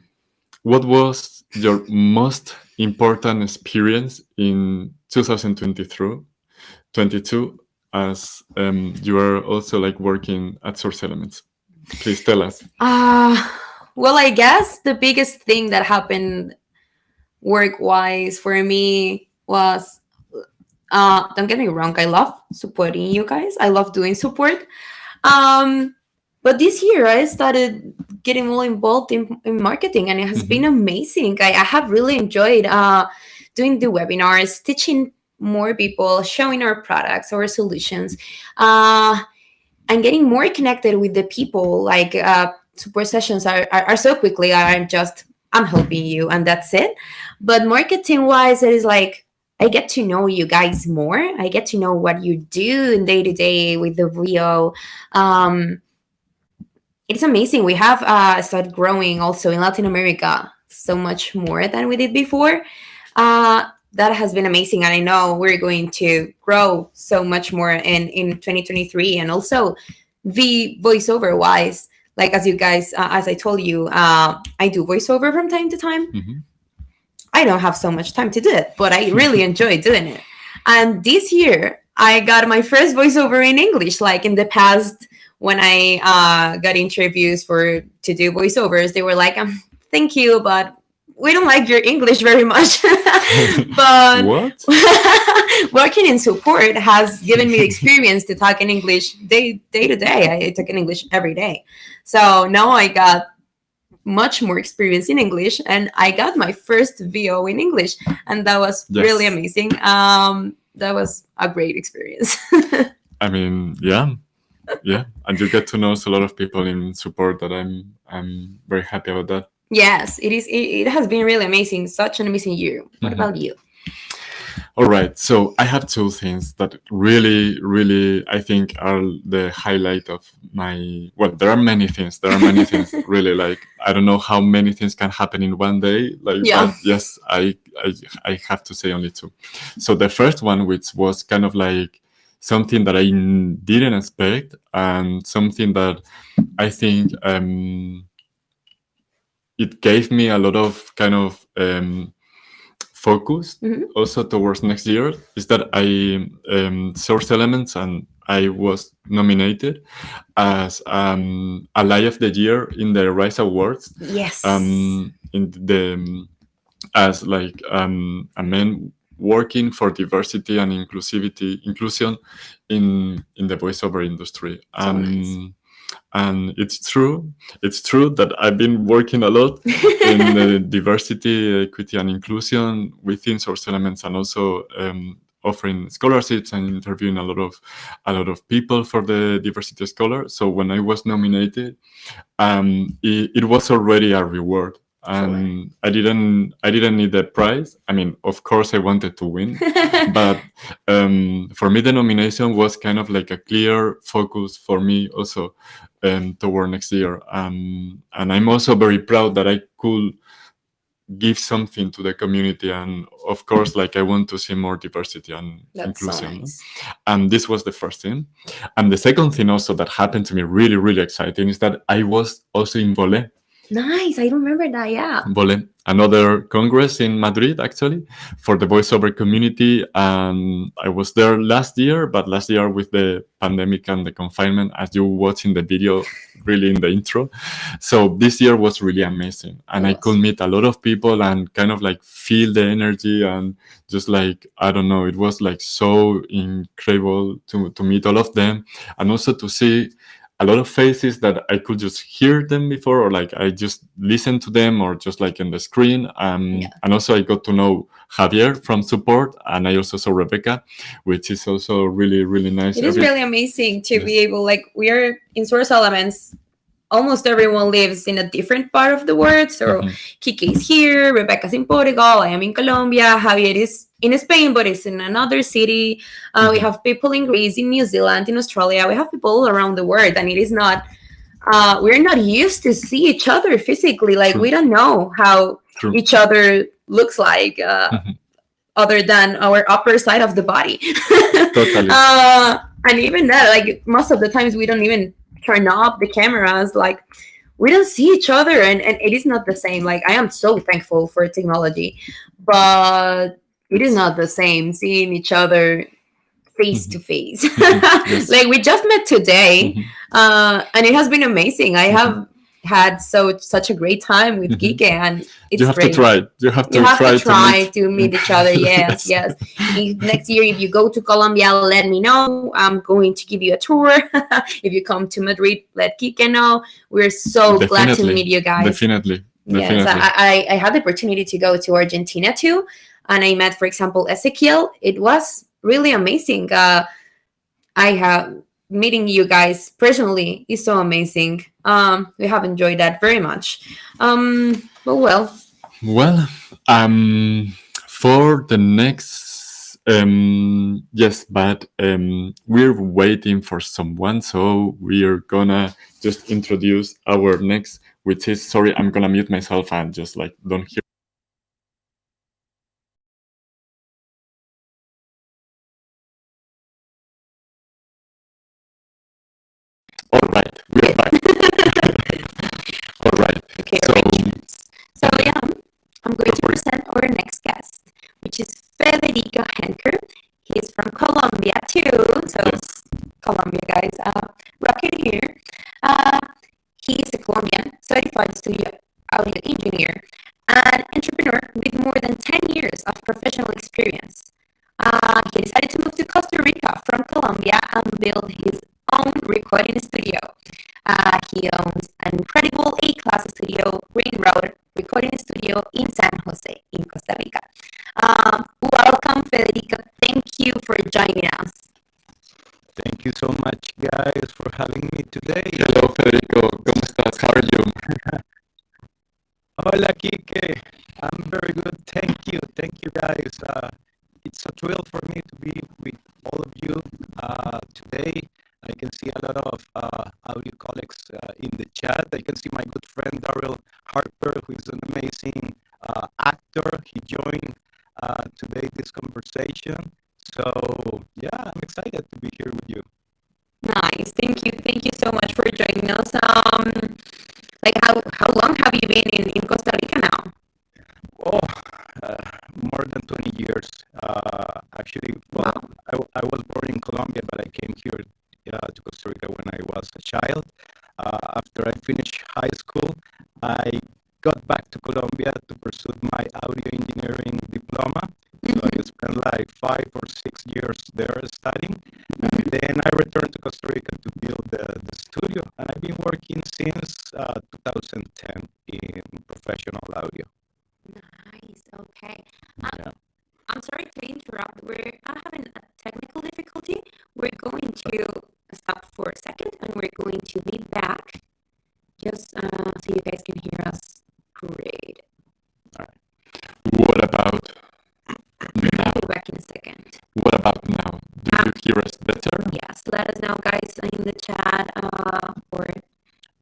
what was your most important experience in 2022 as you are also like working at Source Elements? Please tell us. Well, I guess the biggest thing that happened work-wise for me was, don't get me wrong, I love supporting you guys. I love doing support. But this year I started getting more involved in marketing, and it has been amazing. I have really enjoyed doing the webinars, teaching more people, showing our products, our solutions, and getting more connected with the people. Like, support sessions are so quickly, I'm helping you and that's it. But marketing wise, it is like, I get to know you guys more. I get to know what you do in day to day with the VO. It's amazing. We have started growing also in Latin America so much more than we did before. That has been amazing. And I know we're going to grow so much more in 2023. And also the voiceover wise, like, as you guys, as I told you, I do voiceover from time to time. I don't have so much time to do it, but I really enjoy doing it. And this year I got my first voiceover in English. Like, in the past, when I got interviews to do voiceovers, they were like, thank you, but we don't like your English very much. But What? Working in support has given me the experience to talk in English day to day. I talk in English every day. So now I got much more experience in English, and I got my first VO in English, and that was really amazing. That was a great experience. I mean, yeah, and you get to know a lot of people in support. That I'm very happy about that. Yes, it is. It has been really amazing. Such an amazing year. What about you? All right, so I have two things that really, really, I think are the highlight of my. Well, there are many things. There are many things. Really, like I don't know how many things can happen in one day. Like, but yes, I have to say only two. So the first one, which was kind of like something that I didn't expect, and something that I think it gave me a lot of kind of focus also towards next year, is that I Source Elements, and I was nominated as Ally of the Year in the Rise Awards. Yes. In the as like a man working for diversity and inclusion in the voiceover industry. Nice. And it's true that I've been working a lot in diversity, equity, and inclusion within Source Elements, and also offering scholarships and interviewing a lot of people for the Diversity Scholar. So when I was nominated, it was already a reward. I didn't need the prize. I mean, of course I wanted to win, but for me the nomination was kind of like a clear focus for me also toward next year. And I'm also very proud that I could give something to the community, and of course, like I want to see more diversity and inclusion. So nice. And this was the first thing. And the second thing also that happened to me really, really exciting is that I was also in Volé. Nice, I remember that. Yeah. Volé, another congress in Madrid, actually, for the voiceover community. And I was there last year, but last year with the pandemic and the confinement, as you watch in the video, really in the intro. So this year was really amazing. And I could meet a lot of people and kind of like feel the energy, and just like, I don't know, it was like so incredible to meet all of them, and also to see a lot of faces that I could just hear them before, or like I just listened to them, or just like in the screen. And also I got to know Javier from support, and I also saw Rebecca, which is also really, really nice. It is really amazing to be able, like, we are in Source Elements. Almost everyone lives in a different part of the world. So Kike is here, Rebecca's in Portugal, I am in Colombia, Javier is in Spain, but it's in another city. We have people in Greece, in New Zealand, in Australia. We have people all around the world, and it is not, we're not used to see each other physically. Like, we don't know how each other looks like, other than our upper side of the body. Totally. And even that, like, most of the times we don't even turn off the cameras. Like, we don't see each other, and it is not the same. Like, I am so thankful for technology, but it is not the same seeing each other face to face. Like, we just met today, and it has been amazing. I have had such a great time with Kike, and it's you have great. To try. You have to try to meet each other. Yes. Next year, if you go to Colombia, let me know. I'm going to give you a tour. If you come to Madrid, let Kike know. We're so glad to meet you guys. Definitely. Yes, I had the opportunity to go to Argentina too, and I met, for example, Ezequiel. It was really amazing. I have meeting you guys personally is so amazing. We have enjoyed that very much. Well, for the next yes, but we're waiting for someone, so we're gonna just introduce our next, which is, sorry, I'm gonna mute myself and just like don't hear. All right, we're back. All right. Okay, so yeah, I'm going to present our next guest, which is Federico Henker. He's from Colombia too. So Colombia guys, rock it here. He's a Colombian certified studio audio engineer and entrepreneur with more than 10 years of professional experience. He decided to move to Costa Rica from Colombia and build his own recording studio. He owns an incredible A-class studio Green Road Recording Studio in San Jose, in Costa Rica. Welcome, Federico. Thank you for joining us. Thank you so much, guys, for having me today. Hello, Federico. ¿Cómo estás? How are you? Hola, Kike. I'm very good. Thank you. Thank you, guys. It's a thrill for me to be with all of you today. I can see a lot of audio colleagues in the chat. I can see my good friend Daryl Harper, who is an amazing actor. He joined today this conversation. So yeah, I'm excited to be here with you. Nice. Thank you. Thank you so much for joining us. Like how long have you been in Costa Rica now? Oh, more than 20 years. Actually, well, I was born in Colombia, but I came here to Costa Rica when I was a child. After I finished high school, I got back to Colombia to pursue my audio engineering diploma. So I spent like 5 or 6 years there studying. And then I returned to Costa Rica to build the studio. And I've been working since 2010 in professional audio. Nice. Okay. Yeah. I'm sorry to interrupt. We're having a technical difficulty. We're going to stop for a second, and we're going to be back just so you guys can hear us. Great. What about now? I'll be back in a second. What about now? Do you hear us better? Yes. Let us know, guys, in the chat or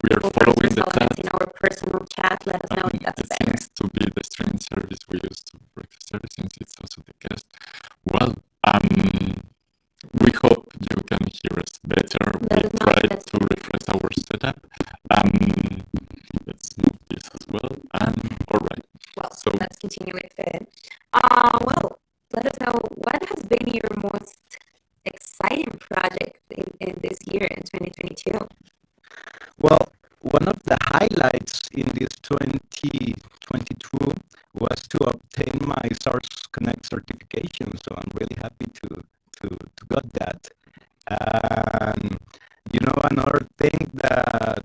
We are following the chat. in our personal chat. Let us know if that's It better. seems to be the streaming service we use to breakfast service, since it's also the guest. Well, we hope you can hear us better. Let We us know tried if that's to refresh our setup. Let's move this as well. All right. Well, So let's continue with it. Well, let us know what has been your most exciting project in this year, in 2022. Well, one of the highlights in this 2022 was to obtain my SARS Connect certification. So I'm really happy to got that. And another thing that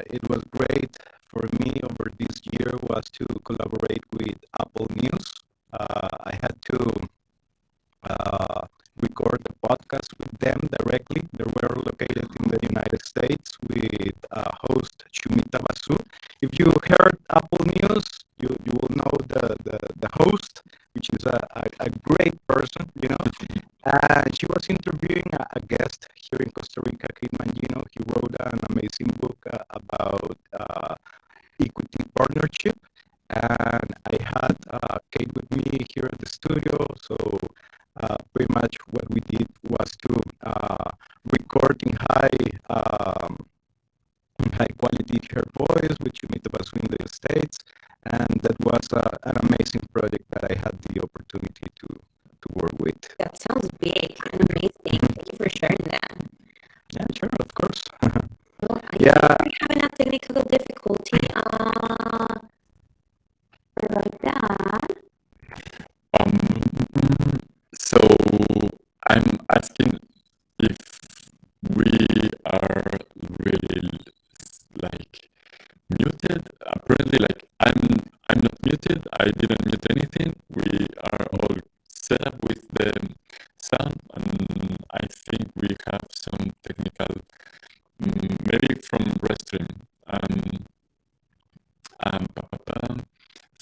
it was great for me over this year was to collaborate with Apple News. I had to record the podcast with them directly. They were located in the United States with host Shumita Basu. If you heard Apple News, you will know the host, which is a great person, And she was interviewing a guest here in Costa Rica, Kate Mangino. He wrote an amazing book about equity partnership. And I had Kate with me here at the studio, so pretty much what we did was to record in high quality her voice, which you meet about in the States, and that was an amazing project that I had the opportunity to work with. That sounds big and amazing. Thank you for sharing that. Yeah, sure, of course. Well, I Yeah. think we're having a technical difficulty. Like that. So I'm asking if we are really like muted. Apparently, like I'm not muted. I didn't mute anything. We are all set up with the sound, and I think we have some technical, maybe from Restream.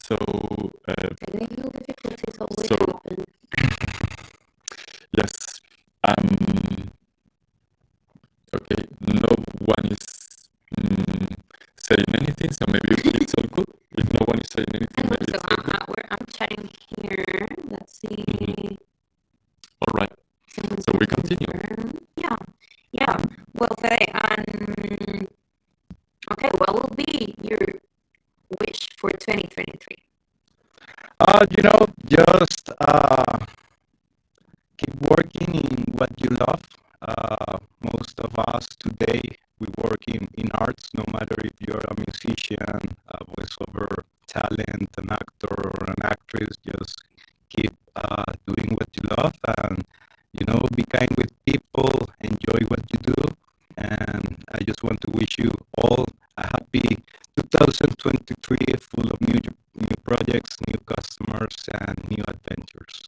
So Technical difficulties always so happen. yes. Okay. No one is saying anything, so maybe it's all good. If no one is saying I anything, hope maybe so. it's all good. I'm chatting here. Let's see. All right. Someone So we can continue. confirm. Yeah. Well, Fede, okay, what will be your wish for 2023? Just keep working in what you love. Most of us today, we work in arts, no matter if you're a musician, a voiceover talent, an actor, or an actress. Just keep doing what you love, and be kind with people, enjoy what you do. And I just want to wish you all a happy 2023 full of new projects, new customers, and new adventures.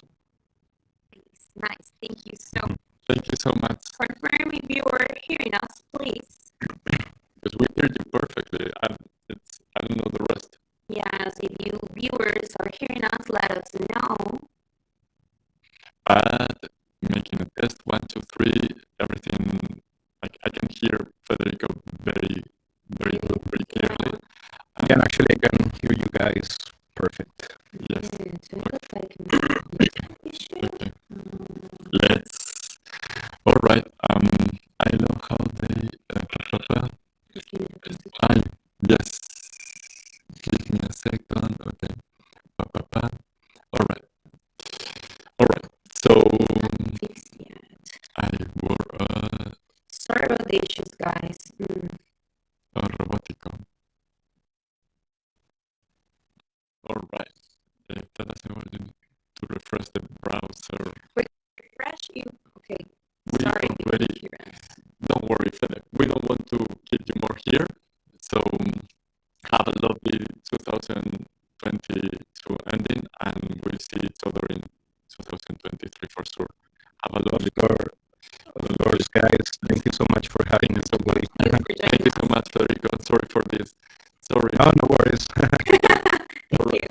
Nice. Thank you so much. Thank you so much. Confirm if you are hearing us, please. Because we hear you perfectly. I don't know the rest. Yes, if you viewers are hearing us, let us know. But making a test, 1, 2, 3, everything. I can hear Federico very good, very clearly. Yeah, and actually, I can hear you guys perfect. Yes. So it looks like maybe issue. Okay. Let's. All right. I love how they. Yes. Give me a second. Okay. All right. So Fixed yet. I wore Sorry about the issues, guys. a robotico. All right. That doesn't work. You need to refresh the browser. Refresh you. Okay. We Sorry. already. Don't worry, Fede. We don't want to keep you more here. So have a lovely 2022 ending, and we'll see each other in 2023 for sure. Have a lovely. Of course, guys. Thank you so much for having us today. Thank you so much, Federico. Sorry for this. Sorry. Oh, no worries. All right.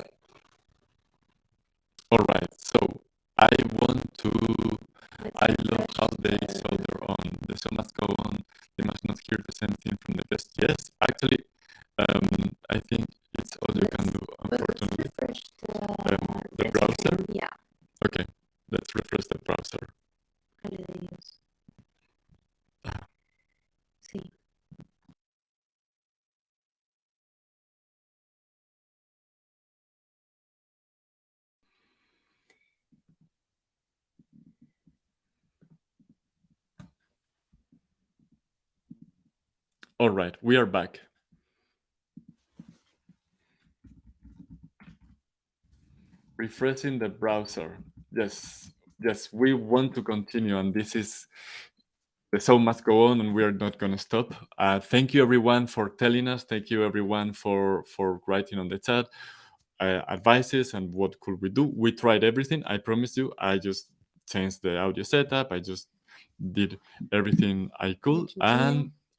All right. So I want to. I love how they soldier on. The show must go on. They must not hear the same thing from the best. Yes, actually, I think it's all you can do. Unfortunately, Refresh the browser. Yeah. Okay, let's refresh the browser. Sí. All right, we are back. Refreshing the browser. Yes, we want to continue, and this is the show must go on, and we are not going to stop. Thank you, everyone, for telling us. Thank you, everyone, for writing on the chat advices and what could we do. We tried everything. I promise you. I just changed the audio setup. I just did everything I could,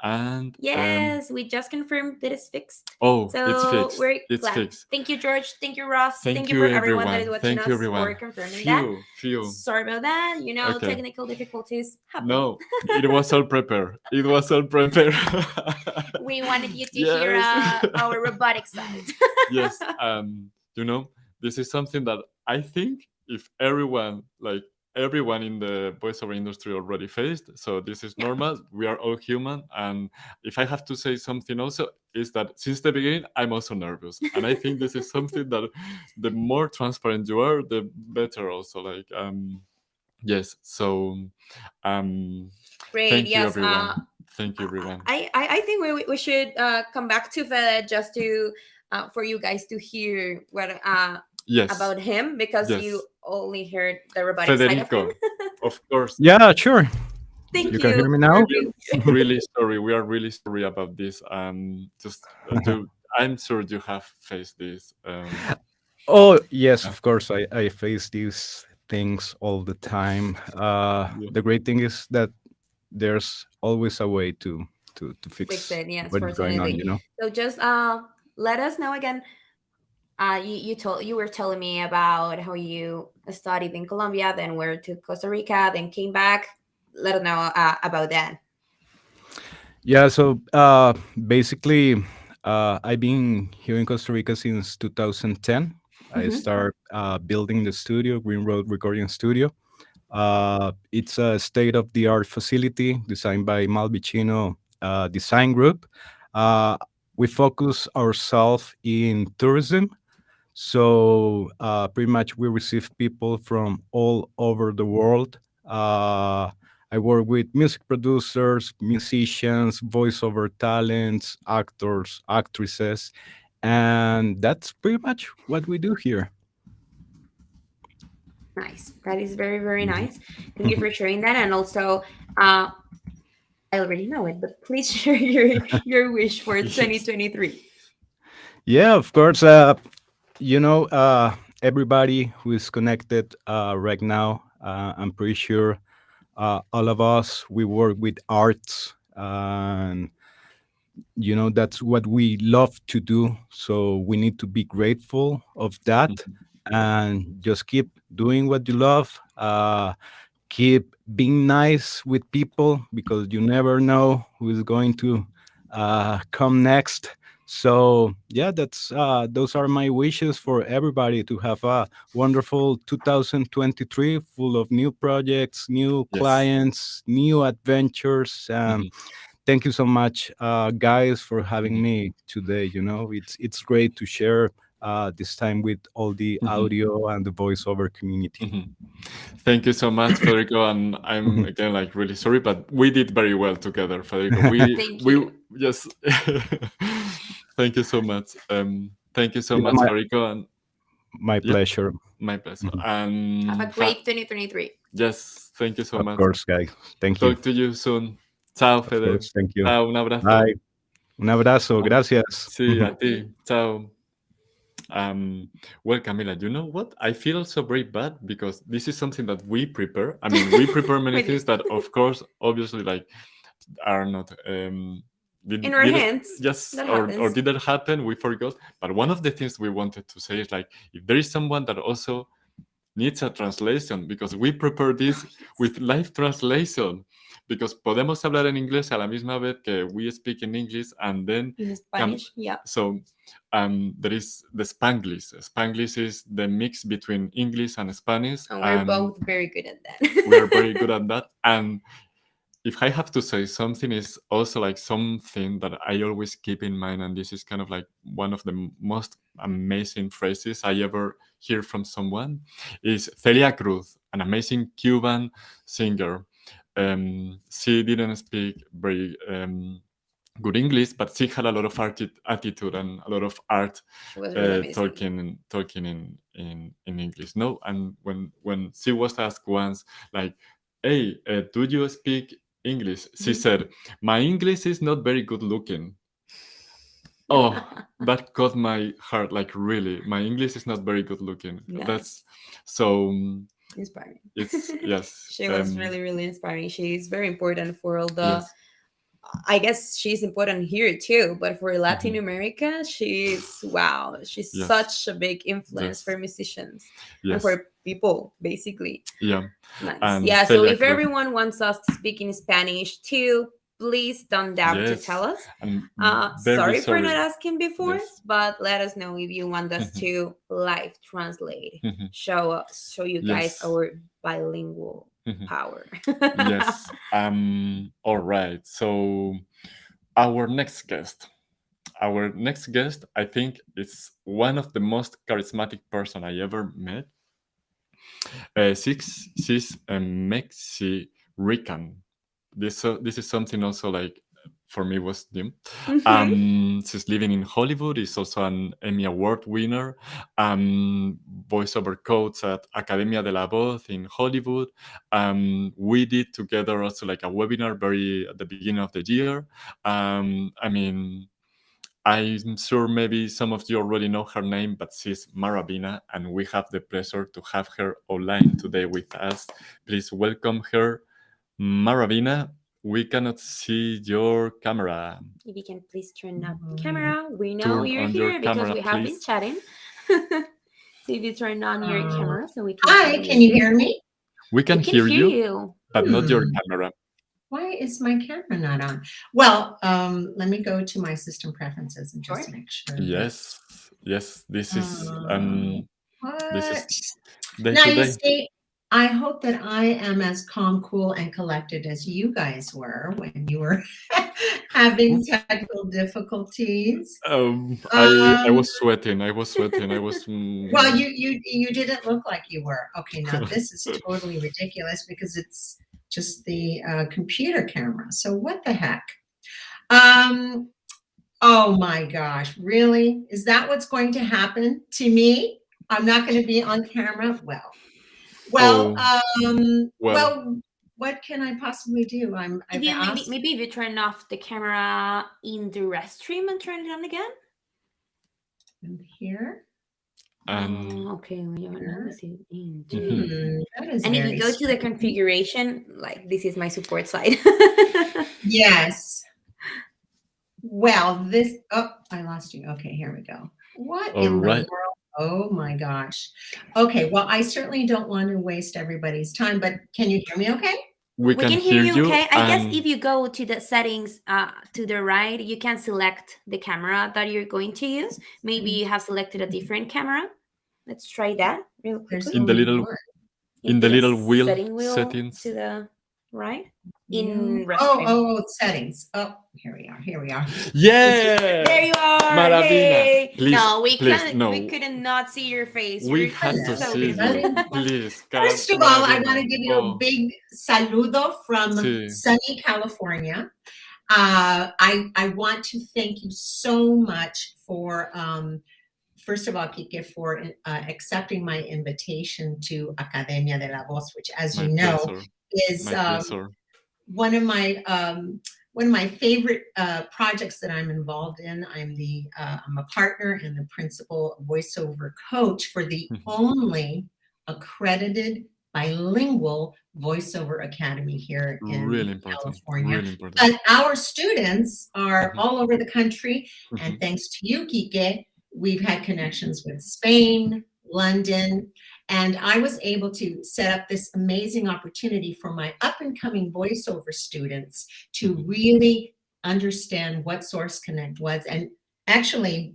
and yes, we just confirmed that it's fixed. Oh, so it's fixed. We're It's glad. fixed. Thank you, George. Thank you, Ross. Thank you you, for everyone that everyone. is watching Thank us you, everyone. for confirming that. Phew. Sorry about that. Okay. Technical difficulties happen. No, it was all prepared. It was all prepared. We wanted you to Yes. hear our robotic side. Yes. This is something that I think if everyone in the voiceover industry already faced, so this is normal. We are all human, and if I have to say something also is that since the beginning I'm also nervous, and I think this is something that the more transparent you are, the better also. Yes. So Great. thank you, Yes. everyone. Thank you, everyone. I think we should come back to Fede just to for you guys to hear what Yes. about him, because Yes. you only heard the robotic side of Federico, him. of course. Yeah, sure. Thank you. You can hear me now? Really sorry. We are really sorry about this. I'm sure you have faced this. Oh, yes, of course. I face these things all the time. The great thing is that there's always a way to fix it. Yes, what is going on, So just let us know again. You were telling me about how you studied in Colombia, then went to Costa Rica, then came back. Let us know about that. Yeah, so basically, I've been here in Costa Rica since 2010. I started building the studio, Green Road Recording Studio. It's a state-of-the-art facility designed by Malvicino Design Group. We focus ourselves in tourism. So pretty much we receive people from all over the world. I work with music producers, musicians, voiceover talents, actors, actresses, and that's pretty much what we do here. Nice. That is very, very nice. Thank you for sharing that. And also, I already know it, but please share your wish for 2023. Yeah, of course. You know, everybody who is connected right now, I'm pretty sure all of us, we work with arts. And you know, that's what we love to do, so we need to be grateful of that, Mhm. and just keep doing what you love. Keep being nice with people, because you never know who is going to come next. So yeah, that's those are my wishes for everybody, to have a wonderful 2023, full of new projects, new Yes. clients, new adventures. Mhm. Thank you so much, guys, for having Mhm. me today. You know, it's great to share this time with all the Mhm. audio and the voiceover community. Mhm. Thank you so much, Federico. And I'm again like really sorry, but we did very well together, Federico. We Thank we you. just thank you so much. Thank you so It's much, Federico. And my yeah, pleasure. my pleasure. Mhm. Have a And great 2023. yes, thank you so Of much. course, guys. Thank you. Talk to you soon. Chao, Of Fede. course, thank you. Chao, un abrazo. Bye. Un abrazo. Um, Gracias. sí, a ti. Chao. Well, Camila, you know what? I feel also very bad because this is something that we prepare. I mean, we prepare many We do. things that, of course, obviously, like are not In our didn't hands. yes That or happens. didn't happen. We forgot. But one of the things we wanted to say is like, if there is someone that also needs a translation, because we prepare this with live translation, because podemos hablar en inglés a la misma vez que we speak in English, and then In Spanish, yeah. so there is the Spanglish. Spanglish is the mix between English and Spanish, And we're both very good at we are that. very good at that. And if I have to say something, is also like something that I always keep in mind, and this is kind of like one of the most amazing phrases I ever hear from someone, is Celia Cruz, an amazing Cuban singer. She didn't speak very good English, but she had a lot of attitude and a lot of art It was really amazing. talking in English. No, and when she was asked once, like, "Hey, do you speak English?" She said, "My English is not very good looking." Oh, that caught my heart. Like, really, my English is not very good looking. Nice. That's so. Inspiring. It's yes. She was really, really inspiring. She's very important for all the. Yes. I guess she's important here too, but for Latin Mhm. America, she's wow. She's Yes. such a big influence Yes. for musicians and Yes. for people, basically. Yeah. Nice. And Yeah. So Celia if Cruz. everyone wants us to speak in Spanish too, please don't doubt to Yes. tell us. I'm Sorry very for not sorry. asking before, Yes. but let us know if you want us to live translate. Mhm. Show you guys Yes. our bilingual Mhm. power. Yes. All right. So our next guest. Our next guest, I think, is one of the most charismatic person I ever met. She's a Mexican. This is something also like for me was new. She's living in Hollywood. Is also an Emmy Award winner. Voiceover coach at Academia de la Voz in Hollywood. We did together also like a webinar very at the beginning of the year. I mean, I'm sure maybe some of you already know her name, but she's Maravina, and we have the pleasure to have her online today with us. Please welcome her, Maravina. We cannot see your camera. If you can please turn up the camera. We know Turn you're on your here because camera, we have been please. chatting. So if you turn on your camera so we can Hi, see can you here. hear me? We can We can hear hear you, you. but not your Hmm. camera. Why is my camera not on? Well, let me go to my system preferences and just Sure. make sure. Yes, yes. This is What? day Now to you day. see, I hope that I am as calm, cool, and collected as you guys were when you were having technical difficulties. I was sweating. I was sweating. I was. Well, you didn't look like you were. Okay, now this is totally ridiculous because it's just the computer camera. So what the heck? Oh my gosh, really? Is that what's going to happen to me? I'm not going to be on camera? Well, Well. what can I possibly do? I've If you asked. maybe if you turn off the camera in the rest stream and turn it on again. And here. And Okay, we are now That is and if very you go to the strange. configuration, like this is my support slide. Yes. Well, this, oh, I lost you. Okay, here we go. What all in the right. world? Oh my gosh. Okay, well, I certainly don't want to waste everybody's time, but can you hear me okay? We We can hear you. okay. I guess and if you go to the settings to the right, you can select the camera that you're going to use. Maybe you have selected a different camera. Let's try that real There's quickly. in the only little one. in the little wheel setting wheel settings. to the right Yeah. in Oh, Restream. oh, settings. Oh, here we are. Here we are. Yeah. There you are. Maravina. Hey. Please, No, we please, couldn't. no. We couldn't not see your face. We You're had to so see beautiful. you. Please. First of all, I Maravina. want to give you Oh, a big saludo from sí. sunny California. I want to thank you so much for, first of all, Kike, for accepting my invitation to Academia de la Voz, which, as My you know, pleasure. is My pleasure. one of my favorite projects that I'm involved in. I'm a partner and the principal voiceover coach for the only accredited bilingual voiceover academy here in Really important. California. Really important. But our students are all over the country, and thanks to you, Kike, we've had connections with Spain, London, and I was able to set up this amazing opportunity for my up-and-coming voiceover students to really understand what Source Connect was, and actually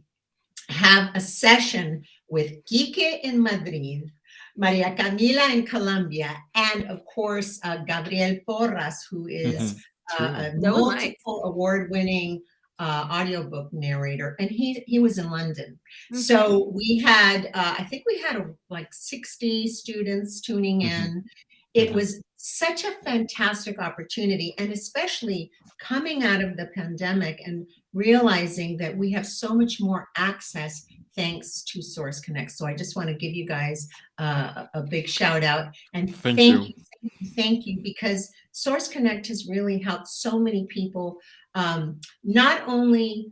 have a session with Kike in Madrid, Maria Camila in Colombia, and of course, Gabriel Porras, who is a multiple award-winning audiobook narrator, and he was in London. So we had, I think we had like 60 students tuning in. It was such a fantastic opportunity, and especially coming out of the pandemic and realizing that we have so much more access thanks to Source Connect. So I just want to give you guys a big shout out and thank you, because Source Connect has really helped so many people not only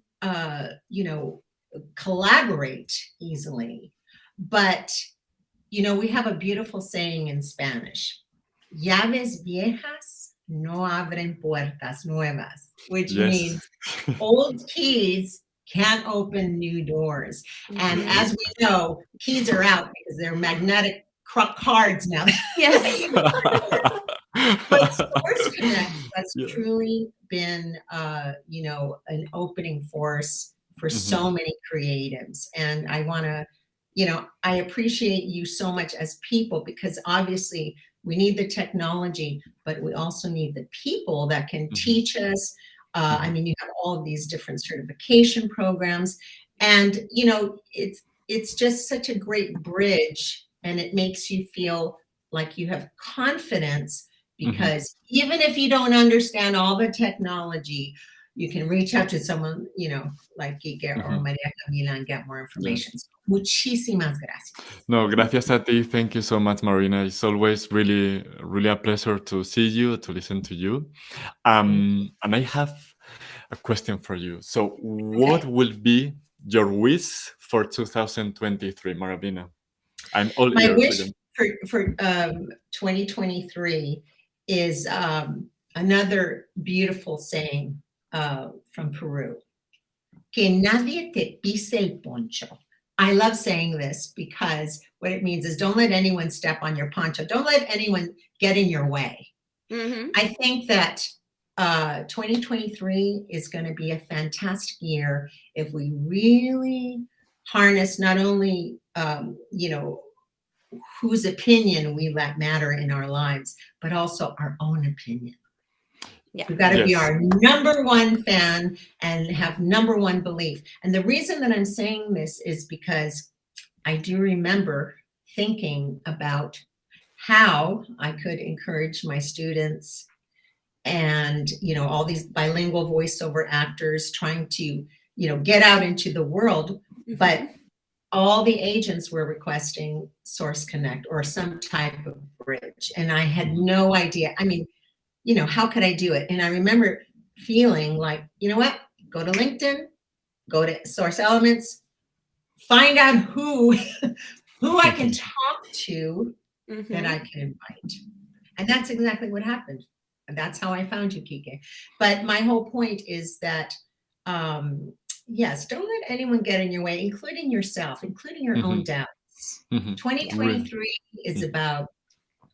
collaborate easily, but we have a beautiful saying in Spanish: llaves viejas no abren puertas nuevas, which means old keys can't open new doors. And as we know, keys are out because they're magnetic cards now. Yes. But Source Connect has truly been, an opening force for so many creatives. And I want to, I appreciate you so much as people, because obviously we need the technology, but we also need the people that can teach us. I mean, you have all of these different certification programs, and it's just such a great bridge, and it makes you feel like you have confidence, because even if you don't understand all the technology, you can reach out to someone, like Kike or Maria Camila and get more information. So, muchísimas gracias. No, gracias a ti. Thank you so much, Marina. It's always really, really a pleasure to see you, to listen to you. And I have a question for you. So what will be your wish for 2023, Maravina? I'm all My ears wish again. for 2023 is another beautiful saying from Peru: que nadie te pise el poncho. I love saying this because what it means is don't let anyone step on your poncho. Don't let anyone get in your way. I think that 2023 is going to be a fantastic year if we really harness not only, whose opinion we let matter in our lives, but also our own opinion. We've got to be our number one fan and have number one belief. And the reason that I'm saying this is because I do remember thinking about how I could encourage my students and, all these bilingual voiceover actors trying to, get out into the world. But all the agents were requesting Source Connect or some type of bridge. And I had no idea. I mean, how could I do it? And I remember feeling like, you know what, go to LinkedIn, go to Source Elements, find out who I can talk to that I Mhm. can invite. And that's exactly what happened. And that's how I found you, Kike. But my whole point is that, yes, don't let anyone get in your way, including yourself, including your own doubts. Really. 2023 is about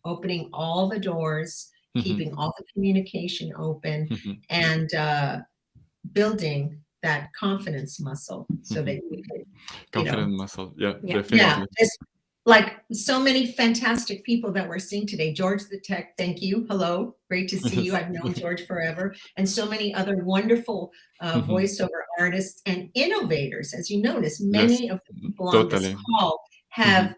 opening all the doors, keeping all the communication open, and building that confidence muscle so that you can, Confident muscle. Yeah, Yeah. definitely. yeah, it's like so many fantastic people that we're seeing today. George the Tech, thank you. Hello, great to see you. I've known George forever, and so many other wonderful voiceover artists and innovators. As you notice, many of the people on this totally. call have,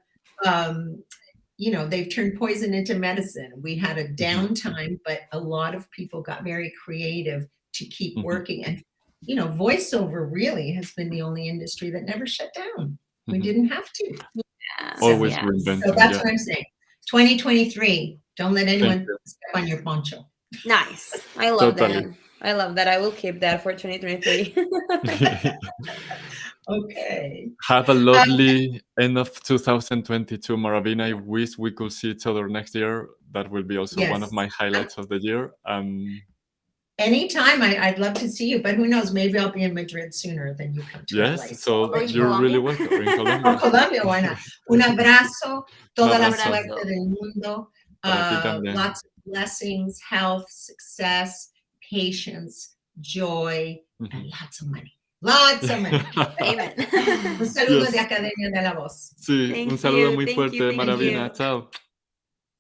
they've turned poison into medicine. We had a downtime, but a lot of people got very creative to keep working. And voiceover really has been the only industry that never shut down. We didn't have to. Always Yes. reinventing. So that's yeah. what I'm saying. 2023, don't let anyone you. step on your poncho. Nice. I love Totally. that. I love that. I will keep that for 2023. Okay. Have a lovely end of 2022, Maravina. I wish we could see each other next year. That will be also one of Yes. my highlights of the year. Anytime, I'd love to see you, but who knows? Maybe I'll be in Madrid sooner than you come to LA. Yes, so Or in you're really Colombia. welcome. Or in Or Colombia. Colombia, why not? Un abrazo, toda la abrazo. suerte del mundo, Para ti también. lots of blessings, health, success, patience, joy, and lots of money. Lots of money. Amen. Un saludo Yes. de Academia de la Voz. Sí, Thank un saludo you, muy thank fuerte, you, thank Maravina. you. Ciao.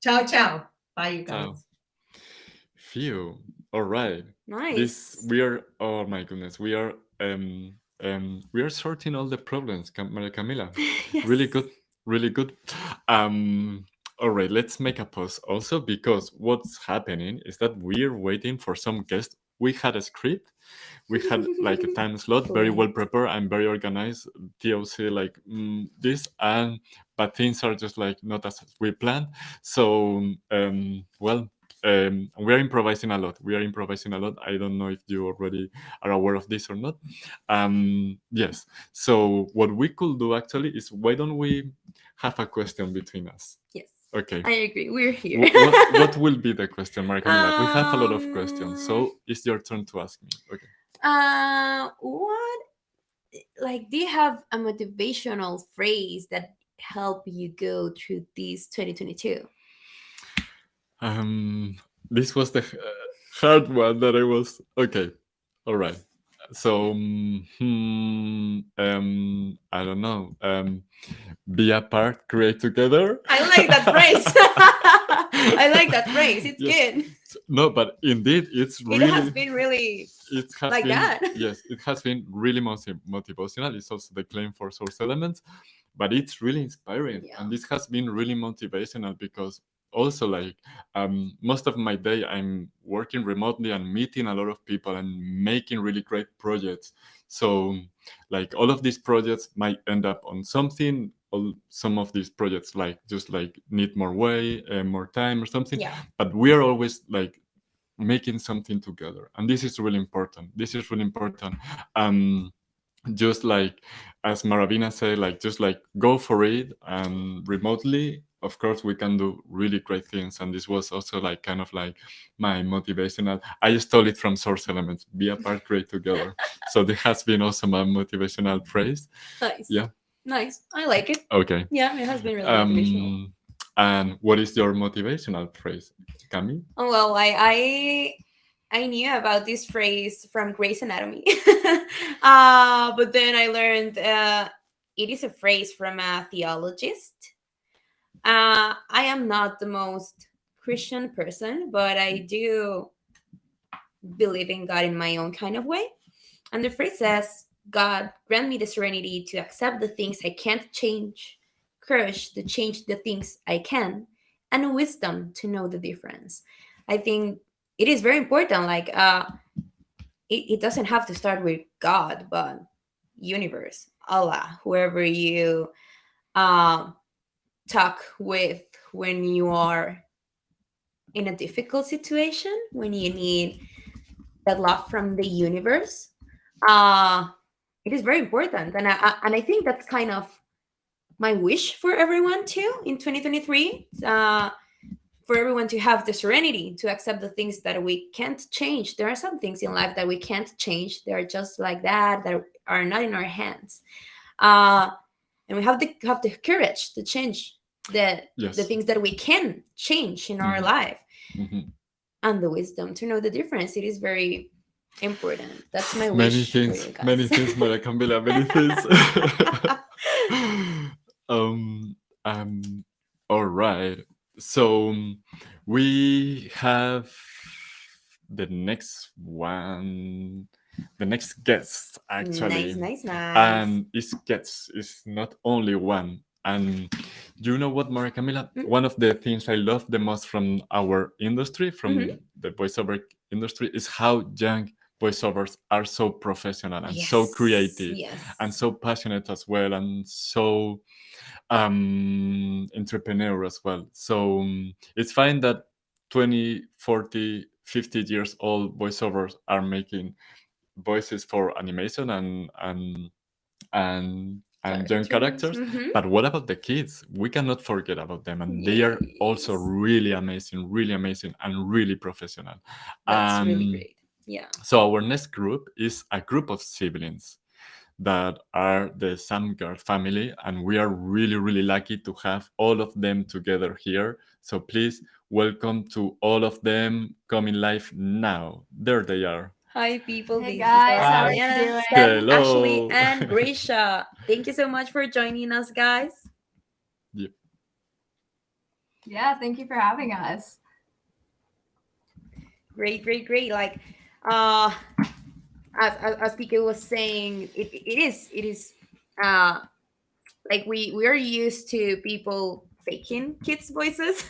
Ciao, ciao. Bye, you guys. Ciao. Phew. All right. Nice. Oh my goodness, we are sorting all the problems, Maria Camila. Yes. Really good, really good. All right, let's make a pause also, because what's happening is that we're waiting for some guests. We had a script, we had like a time slot, very well prepared and very organized. TOC like this, but things are just like not as we planned. So we're improvising a lot. I don't know if you already are aware of this or not. Yes. So what we could do actually is, why don't we have a question between us? Yes. Okay. I agree. We're here. What will be the question, Maria Camila? We have a lot of questions, so it's your turn to ask me. Okay. Do you have a motivational phrase that help you go through this 2022? This was the hard one that I was. Okay. All right. So I don't know. Be apart, create together. I like that phrase. I like that phrase. It's good. No, but indeed, it's really. It has been really. It has like been, that. Yes, it has been really motivational. It's also the claim for source elements, but it's really inspiring, and this has been really motivational because also like most of my day I'm working remotely and meeting a lot of people and making really great projects. So like all of these projects might end up on something. Some of these projects just need more more time or something. Yeah. But we are always like making something together, and this is really important. Just like as Maravina said, just go for it, and remotely of course we can do really great things. And this was also kind of my motivational. I stole it from source elements: be apart, create together. So this has been also my motivational phrase. Nice. Yeah, nice. I like it. Okay. Yeah, it has been really motivational. And what is your motivational phrase, Cami? Well, I knew about this phrase from Grey's Anatomy, but then I learned it is a phrase from a theologist. I am not the most Christian person, but I do believe in God in my own kind of way. And the phrase says, God, grant me the serenity to accept the things I can't change, courage to change the things I can, and wisdom to know the difference. I think it is very important. It doesn't have to start with God, but universe, Allah, whoever you talk with when you are in a difficult situation, when you need that love from the universe. it is very important, and I think that's kind of my wish for everyone too in 2023. For everyone to have the serenity to accept the things that we can't change. There are some things in life that we can't change. They're just like that are not in our hands. And we have the courage to change the things that we can change in our life, and the wisdom to know the difference. It is very important. That's my wish for you guys. Many things, Maria Camila, many things. All right. So we have the next guest, actually. Nice. And it's not only one. And you know what, Maria Camila? One of the things I love the most from our industry, from the voiceover industry, is how young voiceovers are so professional and so creative and so passionate as well, and so entrepreneur as well. So it's fine that 20, 40, 50 years old voiceovers are making voices for animation and young characters, but what about the kids? We cannot forget about them, and they are also really amazing, and really professional. That's really great. Yeah. So our next group is a group of siblings that are the Samgard family, and we are really lucky to have all of them together here. So please welcome to all of them coming live now. There they are. Hi people, hey guys, how are you doing? Hello. Ashley and Gracia. Thank you so much for joining us, guys. Yep. Yeah, thank you for having us. Great. Like as Kike was saying, it is like we are used to people faking kids' voices,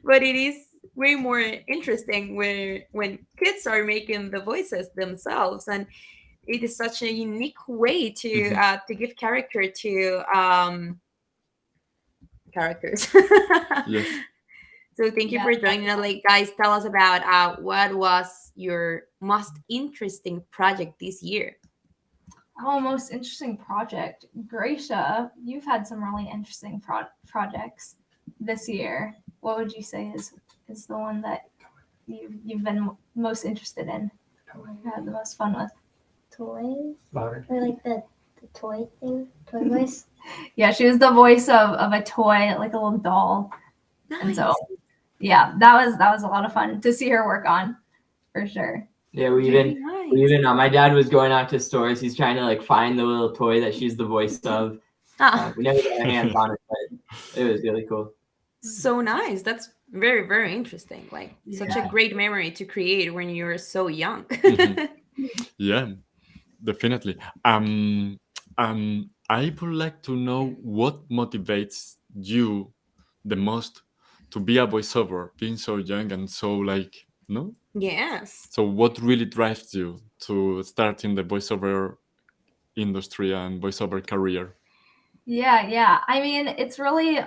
but it is way more interesting when kids are making the voices themselves, and it is such a unique way to give character to characters. Yes. So thank you for joining us. Like, guys, tell us about what was your most interesting project this year. Oh, most interesting project. Gracia, you've had some really interesting projects this year. What would you say is the one that you've been most interested in? Had the most fun with? Toys. Or like the toy thing, toy voice. Yeah, she was the voice of a toy, like a little doll. Nice. And so yeah, that was a lot of fun to see her work on, for sure. Yeah, we even my dad was going out to stores. He's trying to like find the little toy that she's the voice of. We never got our hands on it, but it was really cool. So nice. That's very, very interesting. Like such a great memory to create when you're so young. Yeah, definitely. I would like to know what motivates you the most to be a voiceover, being so young and so like, no? Yes. So what really drives you to start in the voiceover industry and voiceover career? Yeah. I mean, it's really,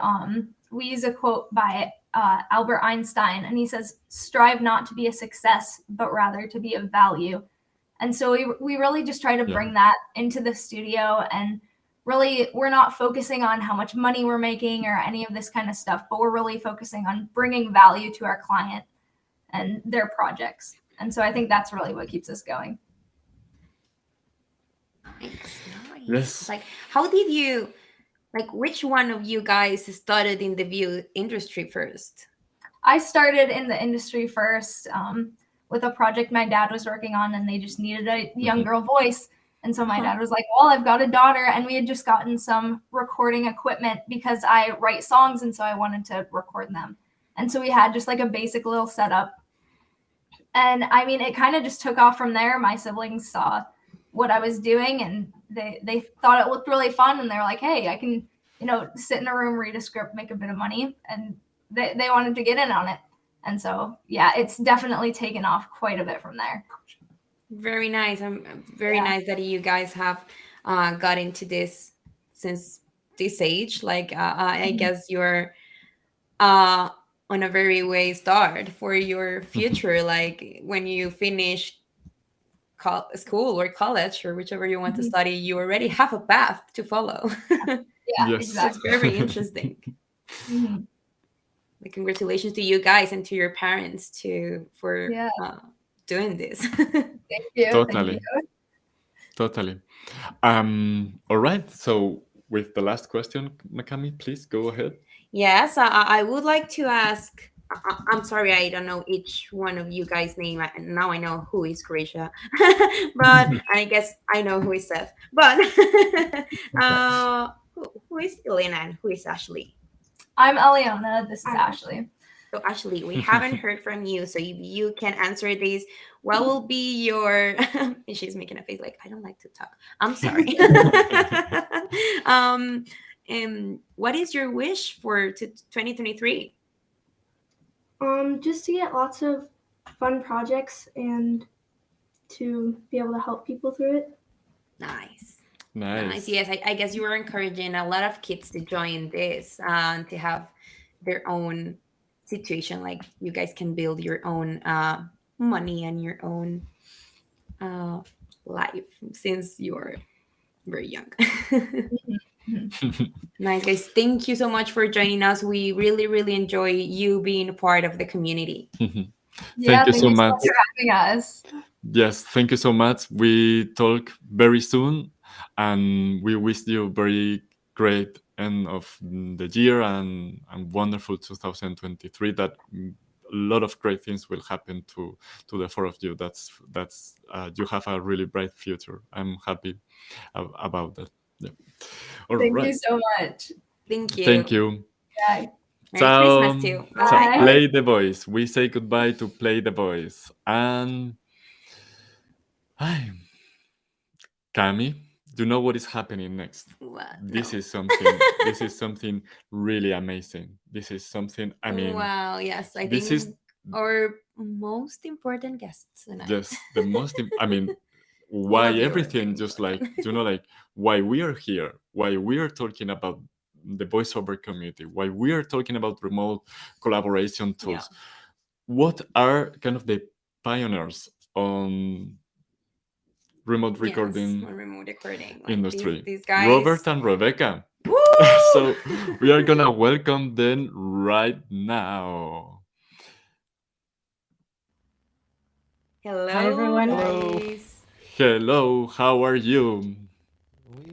we use a quote by Albert Einstein, and he says, "Strive not to be a success, but rather to be of value." And so we really just try to bring that into the studio, and really we're not focusing on how much money we're making or any of this kind of stuff, but we're really focusing on bringing value to our client and their projects. And so I think that's really what keeps us going. Nice. Yes. Like, how did you, like, which one of you guys started in the view industry first? I started in the industry first with a project my dad was working on, and they just needed a young girl voice. And so my dad was like, well, I've got a daughter, and we had just gotten some recording equipment because I write songs, and so I wanted to record them. And so we had just like a basic little setup. And I mean, it kind of just took off from there. My siblings saw what I was doing, and they thought it looked really fun, and they're like, hey, I can, sit in a room, read a script, make a bit of money. And they wanted to get in on it. And so, yeah, it's definitely taken off quite a bit from there. Very nice. I'm very nice that you guys have got into this since this age. Like, I guess you're on a very way start for your future. Like when you finish school or college or whichever you want to study, you already have a path to follow. Yeah, Yes. exactly. It's very interesting. Mhm. Like, congratulations to you guys and to your parents too for Yeah. doing this. Thank you. Totally. Thank you. Totally. All right. So with the last question, Makami, please go ahead. Yes, I would like to ask. I'm sorry, I don't know each one of you guys' name. Now I know who is Croatia, but I guess I know who is Seth. But who is Elena and who is Ashley? I'm Eliana. This is Ashley. So Ashley, we haven't heard from you, so if you can answer these, what will be your? And she's making a face like I don't like to talk. I'm sorry. What is your wish for 2023? Just to get lots of fun projects and to be able to help people through it. Nice. Nice. Yes, I guess you were encouraging a lot of kids to join this and to have their own situation. Like you guys can build your own money and your own life since you're very young. Nice, guys. Thank you so much for joining us. We really, really enjoy you being a part of the community. Yeah, Thank you so much. for having us. Yes, thank you so much. We talk very soon, and we wish you very great end of the year and wonderful 2023. That a lot of great things will happen to the four of you. That's you have a really bright future. I'm happy about that. Yeah. All Thank right. you so much. Thank you. Thank you. Bye. Merry Ciao. Christmas too. Ciao. Bye. Play the Boys. We say goodbye to Play the Boys. And Cami, do you know what is happening next? What? This No. is something. This is something really amazing. This is something. I mean, Wow. Yes, I this think is our most important guests tonight. just the most. I mean, All why of you are everything? very Just like important. like why we are here, why we are talking about the voiceover community, why we are talking about remote collaboration tools. What are kind of the pioneers on remote recording Yes, on remote recording. Like industry? these guys. Robert and Rebecca. Woo! So we are gonna welcome them right now. Hello, Hi, everyone. guys. Hello, how are you?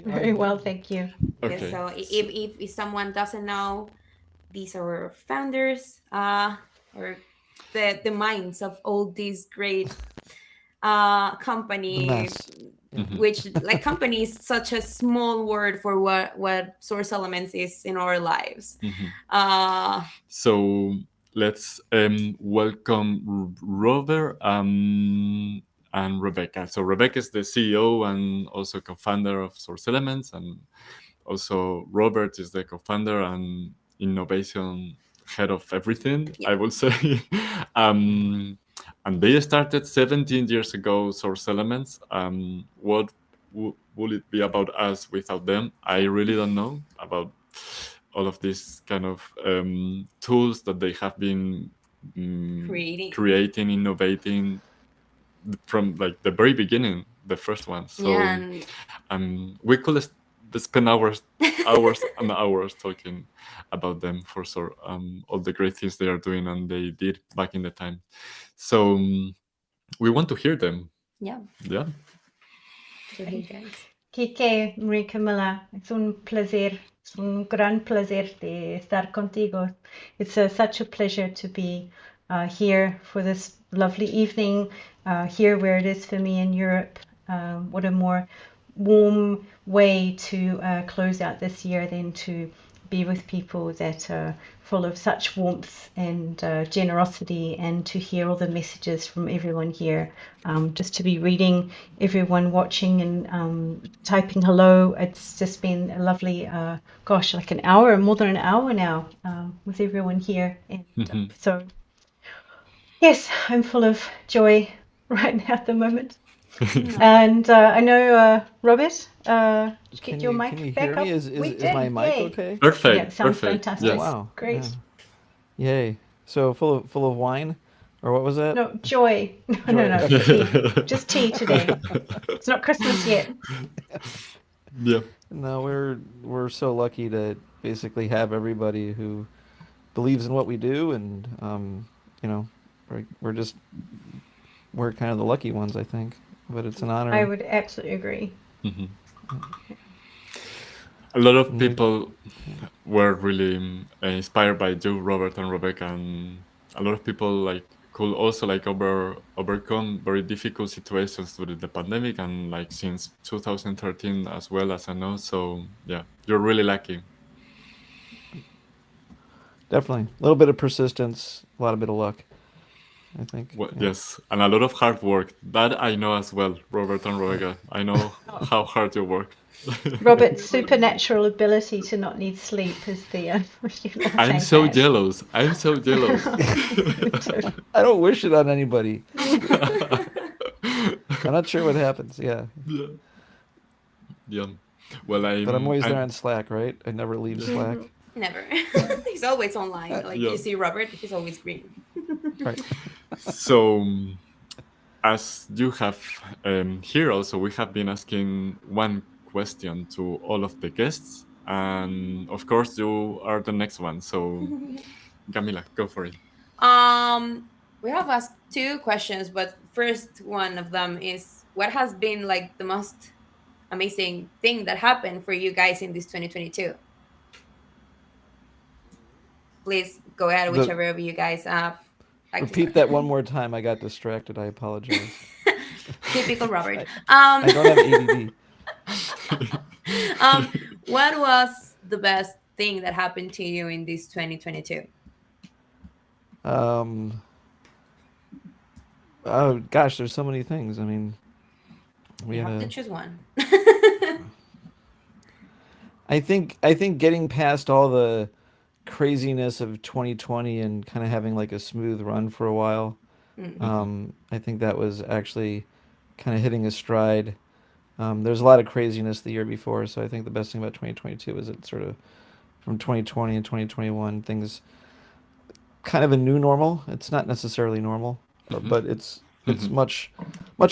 Very well, thank you. Okay, Okay. so if someone doesn't know, these are our founders, or the minds of all these great company, which like company is such a small word for what Source Elements is in our lives. So let's welcome Robert and Rebecca. So Rebecca is the CEO and also co-founder of Source Elements, and also Robert is the co-founder and innovation head of everything, I would say. And they started 17 years ago, Source Elements. What would it be about us without them? I really don't know about all of these kind of tools that they have been creating, innovating from like the very beginning, the first one. So we could spend hours and hours talking about them for sure. All the great things they are doing and they did back in the time. So we want to hear them. Yeah. So hey guys. Kike, Maria Camila, es un placer, es un gran placer de estar contigo. It's such a pleasure to be here for this lovely evening, here where it is for me in Europe. What a more warm way to close out this year than to be with people that are full of such warmth and generosity, and to hear all the messages from everyone here. Just to be reading everyone watching and typing hello. It's just been a lovely, like an hour, more than an hour now, with everyone here. And so, yes, I'm full of joy right now at the moment. And I know, Robert, get your mic can you back hear up. me? Is Did. my mic Yay. okay? Perfect. Yeah, it sounds perfect. fantastic. Yes. Wow. Great. Yeah. Yay. So full of wine. Or what was that? No, joy. No, tea. Just tea today. It's not Christmas yet. Yeah. No, we're so lucky to basically have everybody who believes in what we do, and you know, we're kind of the lucky ones, I think. But it's an honor. I would absolutely agree. Mm-hmm. A lot of people were really inspired by you, Robert and Rebecca, and a lot of people like could also like overcome very difficult situations during the pandemic and like since 2013 as well, as I know. So yeah, you're really lucky. Definitely a little bit of persistence, a lot of bit of luck, I think. Well, yes, and a lot of hard work. That I know as well, Robert and Rebecca. I know how hard you work. Robert's supernatural ability to not need sleep is the I'm so jealous. I'm so jealous. I don't wish it on anybody. I'm not sure what happens. Yeah. Yeah. Well, but I'm always there on Slack, right? I never leave Slack. Never. He's always online. Like you see Robert, he's always green. Right. So, as you have here also, we have been asking one question to all of the guests, and of course you are the next one. So, Camila, go for it. We have asked 2 questions, but first one of them is, what has been like the most amazing thing that happened for you guys in this 2022? Please go ahead, whichever of you guys repeat that one more time. I got distracted. I apologize. Typical Robert. I don't have ADD. What was the best thing that happened to you in this 2022? Oh gosh, there's so many things. I mean, we have to choose one. I think getting past all the craziness of 2020 and kind of having like a smooth run for a while. I think that was actually kind of hitting a stride. There's a lot of craziness the year before, so I think the best thing about 2022 is it sort of from 2020 and 2021 things kind of a new normal. It's not necessarily normal, but it's much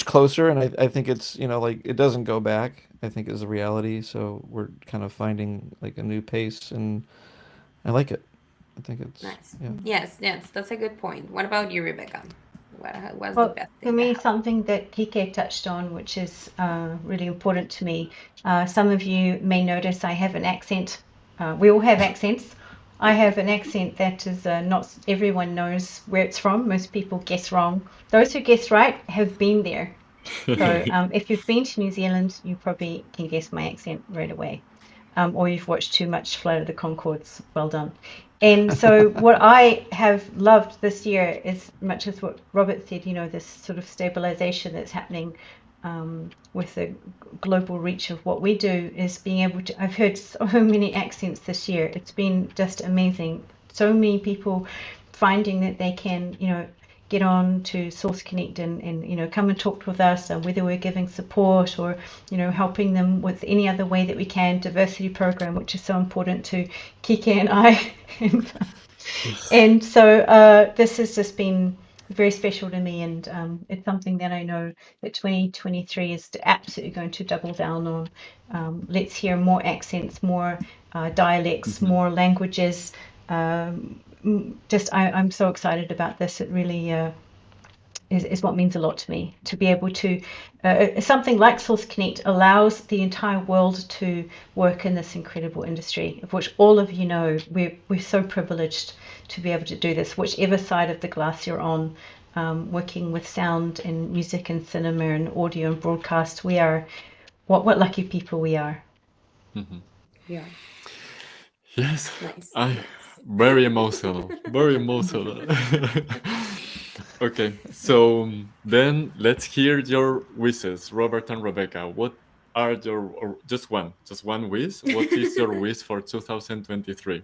closer, and I think it's, you know, like it doesn't go back, I think, is the reality. So we're kind of finding like a new pace, and I like it. I think it's nice. Yeah. Yes, that's a good point. What about you, Rebecca? What's well, the best thing? For me, something that Kike touched on, which is really important to me. Some of you may notice I have an accent. We all have accents. I have an accent that is not everyone knows where it's from. Most people guess wrong. Those who guess right have been there. So if you've been to New Zealand, you probably can guess my accent right away. Or you've watched too much Flight of the Conchords. Well done. And so what I have loved this year, as much as what Robert said, you know, this sort of stabilization that's happening with the global reach of what we do, is being able to, I've heard so many accents this year. It's been just amazing. So many people finding that they can, you know, get on to Source Connect and you know, come and talk with us, whether we're giving support or, you know, helping them with any other way that we can. Diversity program, which is so important to Kike and I. And so this has just been very special to me, and it's something that I know that 2023 is absolutely going to double down on. Let's hear more accents, more dialects, more languages. I'm so excited about this. It really is what means a lot to me, to be able to something like Source Connect allows the entire world to work in this incredible industry, of which all of you know we're so privileged to be able to do this, whichever side of the glass you're on, working with sound and music and cinema and audio and broadcast. We are what lucky people we are. Yeah. Yes. Nice. Very emotional. Very emotional. Okay, so then let's hear your wishes, Robert and Rebecca. What are your, or just one wish? What is your wish for 2023?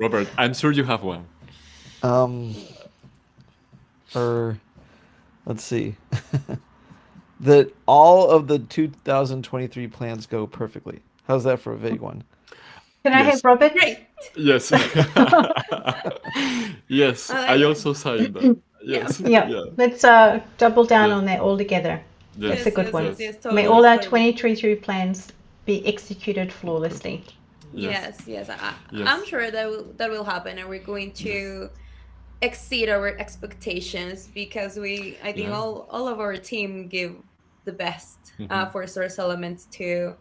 Robert, I'm sure you have one. Let's see. That all of the 2023 plans go perfectly. How's that for a vague one? Can I have Robert? Great. Yes. Yes, I it. also signed that. Yes. Yeah. Let's double down Yes. on that all together. Yes. That's a good one. Yes, May totally, all our totally. 2023 plans be executed flawlessly. Yes. Yes. Yes. I'm sure that will happen, and we're going to exceed our expectations because I think Yeah. all of our team give the best Mhm. for Source Elements to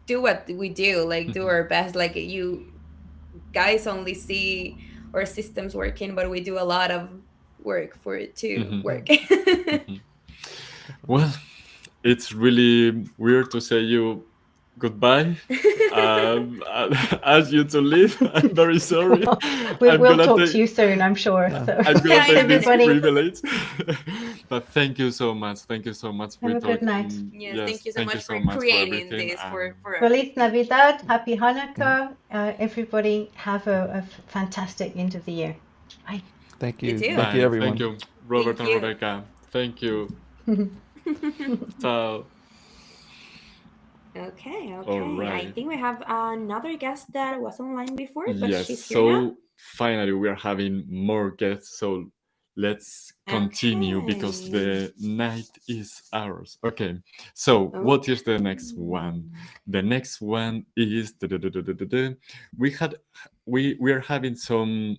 do what we do, like do our best. Like you guys only see our systems working, but we do a lot of work for it to work. Well, it's really weird to say you goodbye. Ask you to leave. I'm very sorry. We'll talk to you soon, I'm sure. Yeah. So. I'm gonna take this everybody. privilege. But thank you so much. Thank you so much. Have a good night. Yes, thank you so much for creating everything. this for Feliz Navidad, Happy Hanukkah. Everybody have a fantastic end of the year. Bye. Thank You you. too. Thank you, Bye. everyone. Thank you, Robert Thank and you. Rebecca. Thank you. Ciao. Okay. All I right. think we have another guest that was online before, but Yes. she's here now. So finally, we are having more guests. So let's continue because the night is ours. Okay. So what is the next one? The next one is we are having some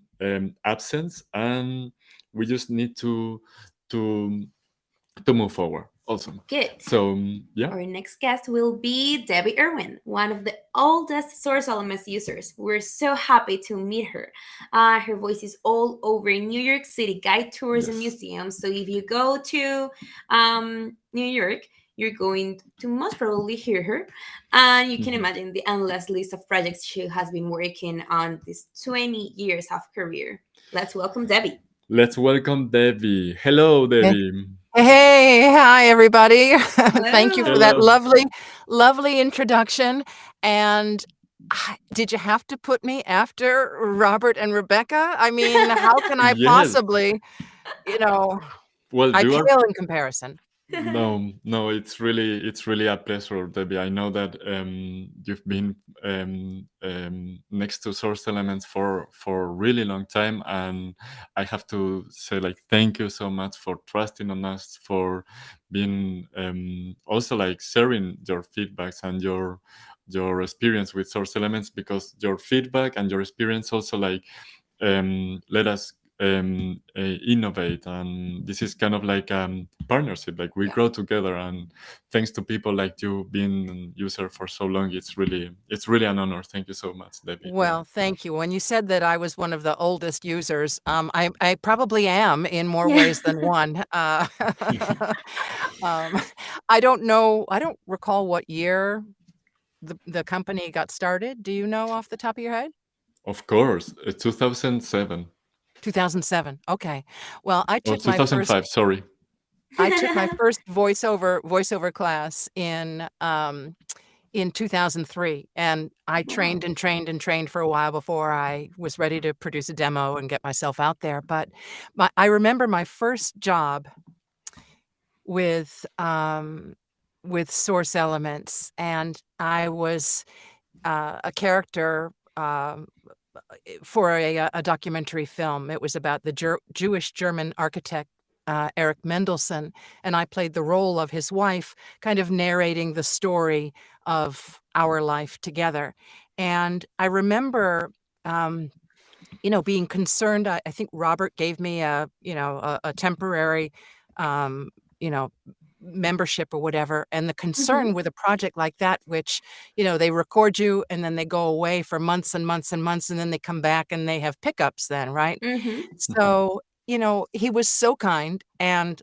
absence, and we just need to move forward. Awesome. Good. So yeah. Our next guest will be Debbie Irwin, one of the oldest Source Elements users. We're so happy to meet her. Her voice is all over New York City guide tours and museums. So if you go to New York, you're going to most probably hear her. And you can imagine the endless list of projects she has been working on these 20 years of career. Let's welcome Debbie. Let's welcome Debbie. Hello, Debbie. Hey, hi everybody. Thank you for that Hello. lovely introduction. And did you have to put me after Robert and Rebecca? I mean, how can I Yes. possibly, Well, I you are pale in comparison. no, it's really a pleasure, Debbie. I know that you've been next to Source Elements for a really long time, and I have to say, like, thank you so much for trusting on us, for being also like sharing your feedbacks and your experience with Source Elements, because your feedback and your experience also like let us innovate, and this is kind of like partnership, like we grow together, and thanks to people like you being a user for so long, it's really an honor. Thank you so much, Debbie. Well, thank you. When you said that I was one of the oldest users, I probably am in more ways than one. I don't recall what year the company got started. Do you know off the top of your head? Of course, 2007. 2007. Okay. Well, I took 2005. Sorry. I took my first voiceover class in 2003, and I trained and trained and trained for a while before I was ready to produce a demo and get myself out there. But I remember my first job with Source Elements, and I was a character for a documentary film. It was about the Jewish German architect Eric Mendelsohn, and I played the role of his wife, kind of narrating the story of our life together. And I remember, being concerned. I think Robert gave me a temporary, membership or whatever. And the concern with a project like that, which, they record you and then they go away for months and months and months, and then they come back and they have pickups then, right? So, he was so kind and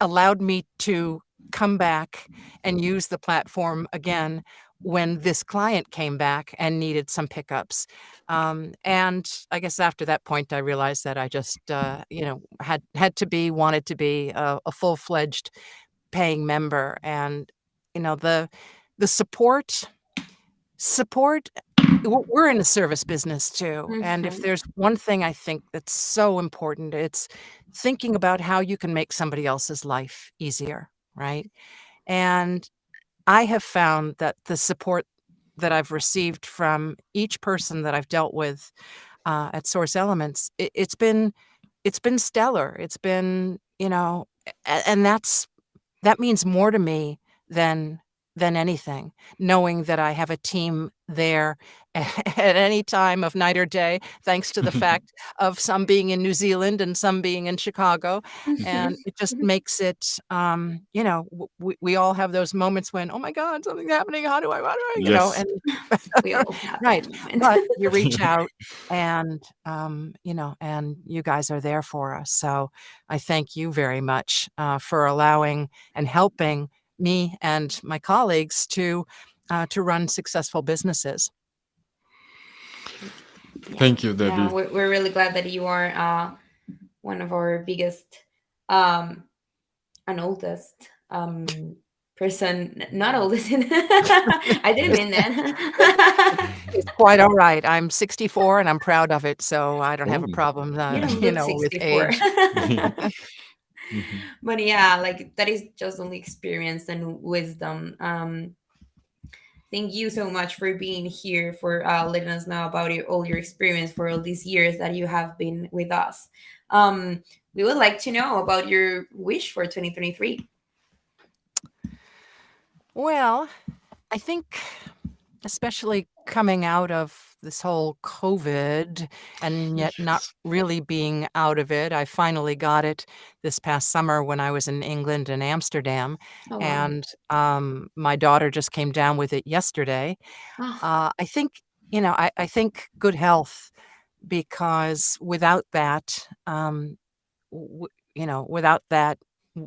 allowed me to come back and use the platform again when this client came back and needed some pickups. And I guess after that point, I realized that I just, wanted to be a full-fledged paying member. And, the support, we're in the service business too. And if there's one thing I think that's so important, it's thinking about how you can make somebody else's life easier, right? And I have found that the support that I've received from each person that I've dealt with at Source Elements, it's been stellar. It's been, and that means more to me than anything, knowing that I have a team there at any time of night or day, thanks to the fact of some being in New Zealand and some being in Chicago. And it just makes it, we all have those moments when, oh my God, something's happening. How do I, Yes. and We all have right. that moment. But you reach out and, and you guys are there for us. So I thank you very much for allowing and helping me and my colleagues to run successful businesses. Thank you, Debbie. Yeah, we're really glad that you are one of our biggest and oldest person, not oldest. I didn't mean that. It's quite all right. I'm 64 and I'm proud of it, so I don't have a Oh. problem, You don't look with 64. age. But yeah, like that is just only experience and wisdom. Thank you so much for being here, for letting us know about all your experience for all these years that you have been with us. We would like to know about your wish for 2023. Well, I think especially coming out of this whole COVID and yet not really being out of it. I finally got it this past summer when I was in England and Amsterdam. Oh, wow. And my daughter just came down with it yesterday. Oh. I think, I think good health, because without that, without that,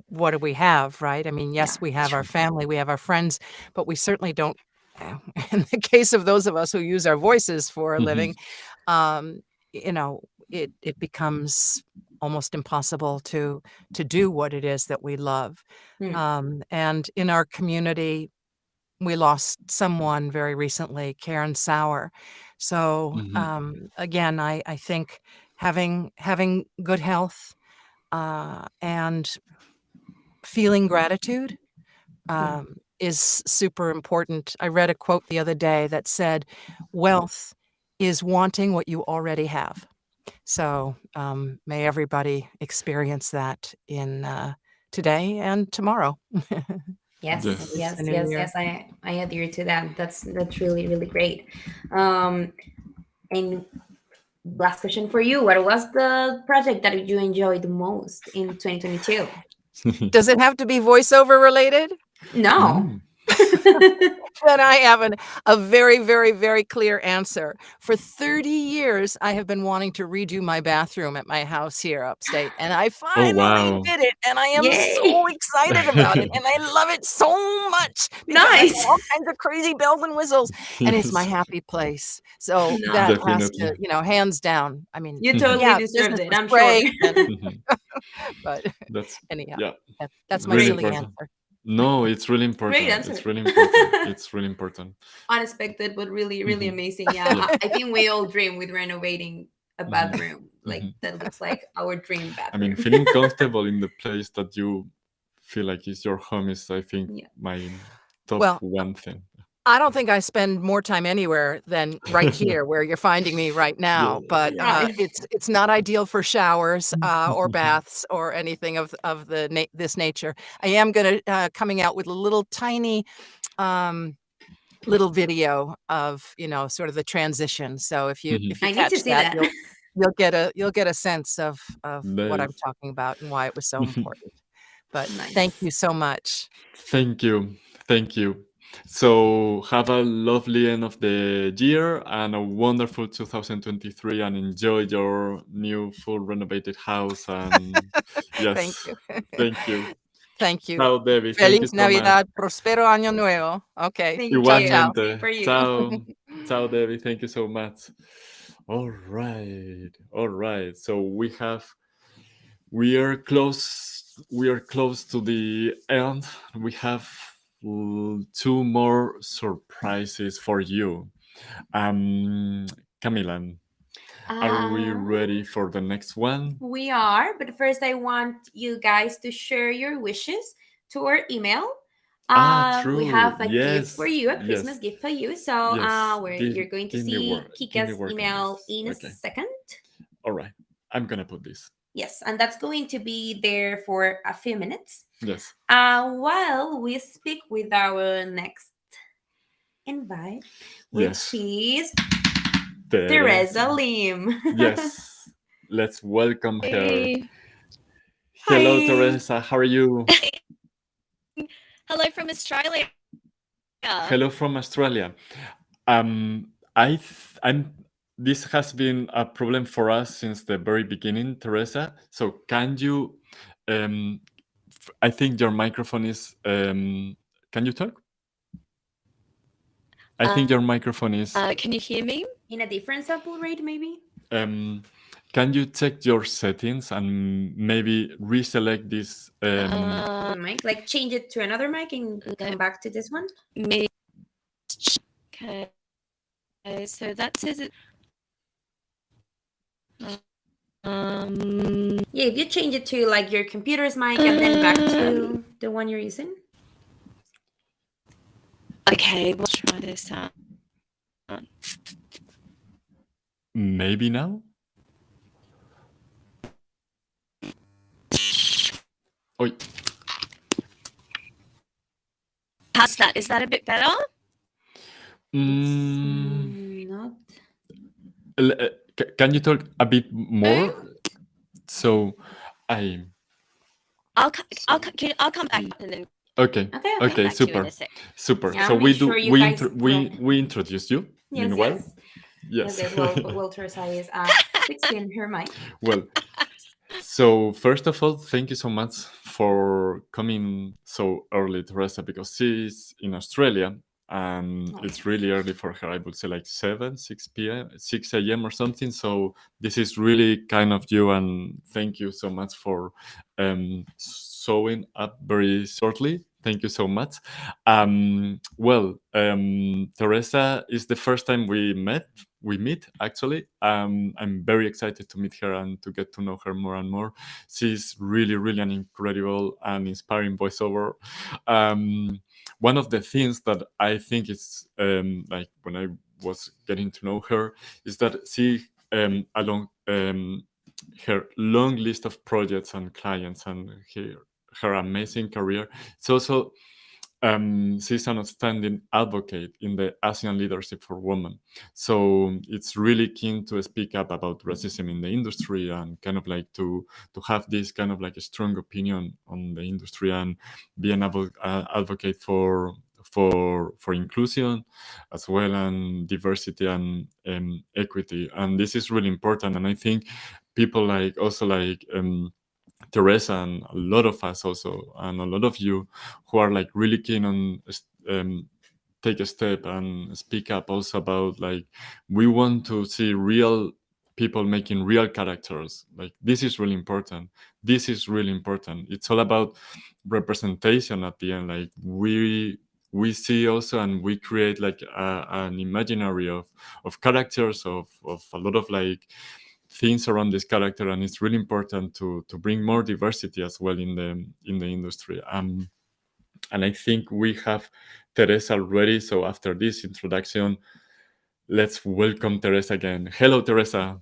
what do we have, right? I mean, yes, we have our family, we have our friends, but we certainly don't, in the case of those of us who use our voices for a living, it becomes almost impossible to do what it is that we love. And in our community, we lost someone very recently, Karen Sauer. So again, I think having good health and feeling gratitude is super important. I read a quote the other day that said, "Wealth is wanting what you already have." So may everybody experience that in today and tomorrow. Yes, Yes. yes, The new yes, year. yes. I adhere to that. That's really, really great. And last question for you: what was the project that you enjoyed the most in 2022? Does it have to be voiceover related? No. Then I have a very, very, very clear answer. For 30 years, I have been wanting to redo my bathroom at my house here upstate, and I finally wow. did it, and I am Yay. so excited about it, and I love it so much because I Nice. got all kinds of crazy bells and whistles, and it's my happy place. So No. that has Definitely. to, hands down. I mean, You totally yeah, deserved business it, was I'm great, sure. and, but That's anyhow, yeah, that's my really silly important. answer. No, it's really important. Great answer. It's really important. It's really important. Unexpected, but really, really amazing. Yeah, Yeah. I think we all dream with renovating a bathroom. Like that looks like our dream I bathroom. mean, feeling comfortable in the place that you feel like is your home is, I think, Yeah. my top Well, one thing. I don't think I spend more time anywhere than right here where you're finding me right now, but Right. it's not ideal for showers or baths or anything of this nature. I am going to coming out with a little tiny little video of, sort of the transition. So if you I need to catch see that, that. you'll get a sense of what I'm Nice. talking about and why it was so important. But thank you so much. Thank you. Thank you. So have a lovely end of the year and a wonderful 2023, and enjoy your new full renovated house. And yes, Thank you. thank you. Thank you. Ciao, Debbie. Thank you Feliz so much. Navidad, prospero año nuevo. Okay. Thank you. Ciao, ciao. Same for you. Ciao. Ciao, Debbie. Thank you so much. All right. All right. So we are close to the end. We have two more surprises for you. Camila, are we ready for the next one? We are, but first I want you guys to share your wishes to our email. We have a gift for you, a Yes. Christmas gift for you. So Yes. you're going to Give me see work. Give me Kike's work on email this. in a Okay. second. All right. I'm gonna put this. Yes, and that's going to be there for a few minutes. Yes. While we speak with our next invite, Yes. which is Teresa. Teresa Lim. Yes. Let's welcome her. Hey. Hello, Hi. Teresa. How are you? Hello from Australia. Hello from Australia. This has been a problem for us since the very beginning, Teresa. So can you? I think your microphone is. Can you talk? I think your microphone is. Can you hear me? In a different sample rate, maybe? Can you check your settings and maybe reselect this? Mic, like change it to another mic and come back to this one. Okay. So that says it. Yeah, if you change it to like your computer's mic and then back to the one you're using. Okay, we'll try this out. Maybe now. Oi. How's that? Is that a bit better? Not. Can you talk a bit more? So I. I'll come back and then. Okay. Okay. Super. Super. Yeah, so make we sure do. you We guys we introduce you. Yes, Meanwhile. yes. Yes. Okay, well, Teresa is fixing her mic. Well, so first of all, thank you so much for coming so early, Teresa, because she's in Australia and it's really early for her. I would say like 6 p.m., 6 a.m. or something. So this is really kind of you, and thank you so much for showing up very shortly. Thank you so much. Teresa is the first time we meet actually. I'm very excited to meet her and to get to know her more and more. She's really an incredible and inspiring voiceover. One of the things that I think is like when I was getting to know her is that she along her long list of projects and clients and her amazing career, it's also she's an outstanding advocate in the Asian leadership for women. So it's really keen to speak up about racism in the industry and kind of like to have this kind of like a strong opinion on the industry and be an advocate for inclusion as well and diversity and equity. And this is really important. And I think people like also like Teresa and a lot of us also, and a lot of you who are like really keen on take a step and speak up also about like we want to see real people making real characters. Like this is really important. This is really important. It's all about representation at the end. Like we see also and we create like an imaginary of characters of a lot of like things around this character, and it's really important to bring more diversity as well in the industry. And I think we have Teresa already. So after this introduction, let's welcome Teresa again. Hello, Teresa.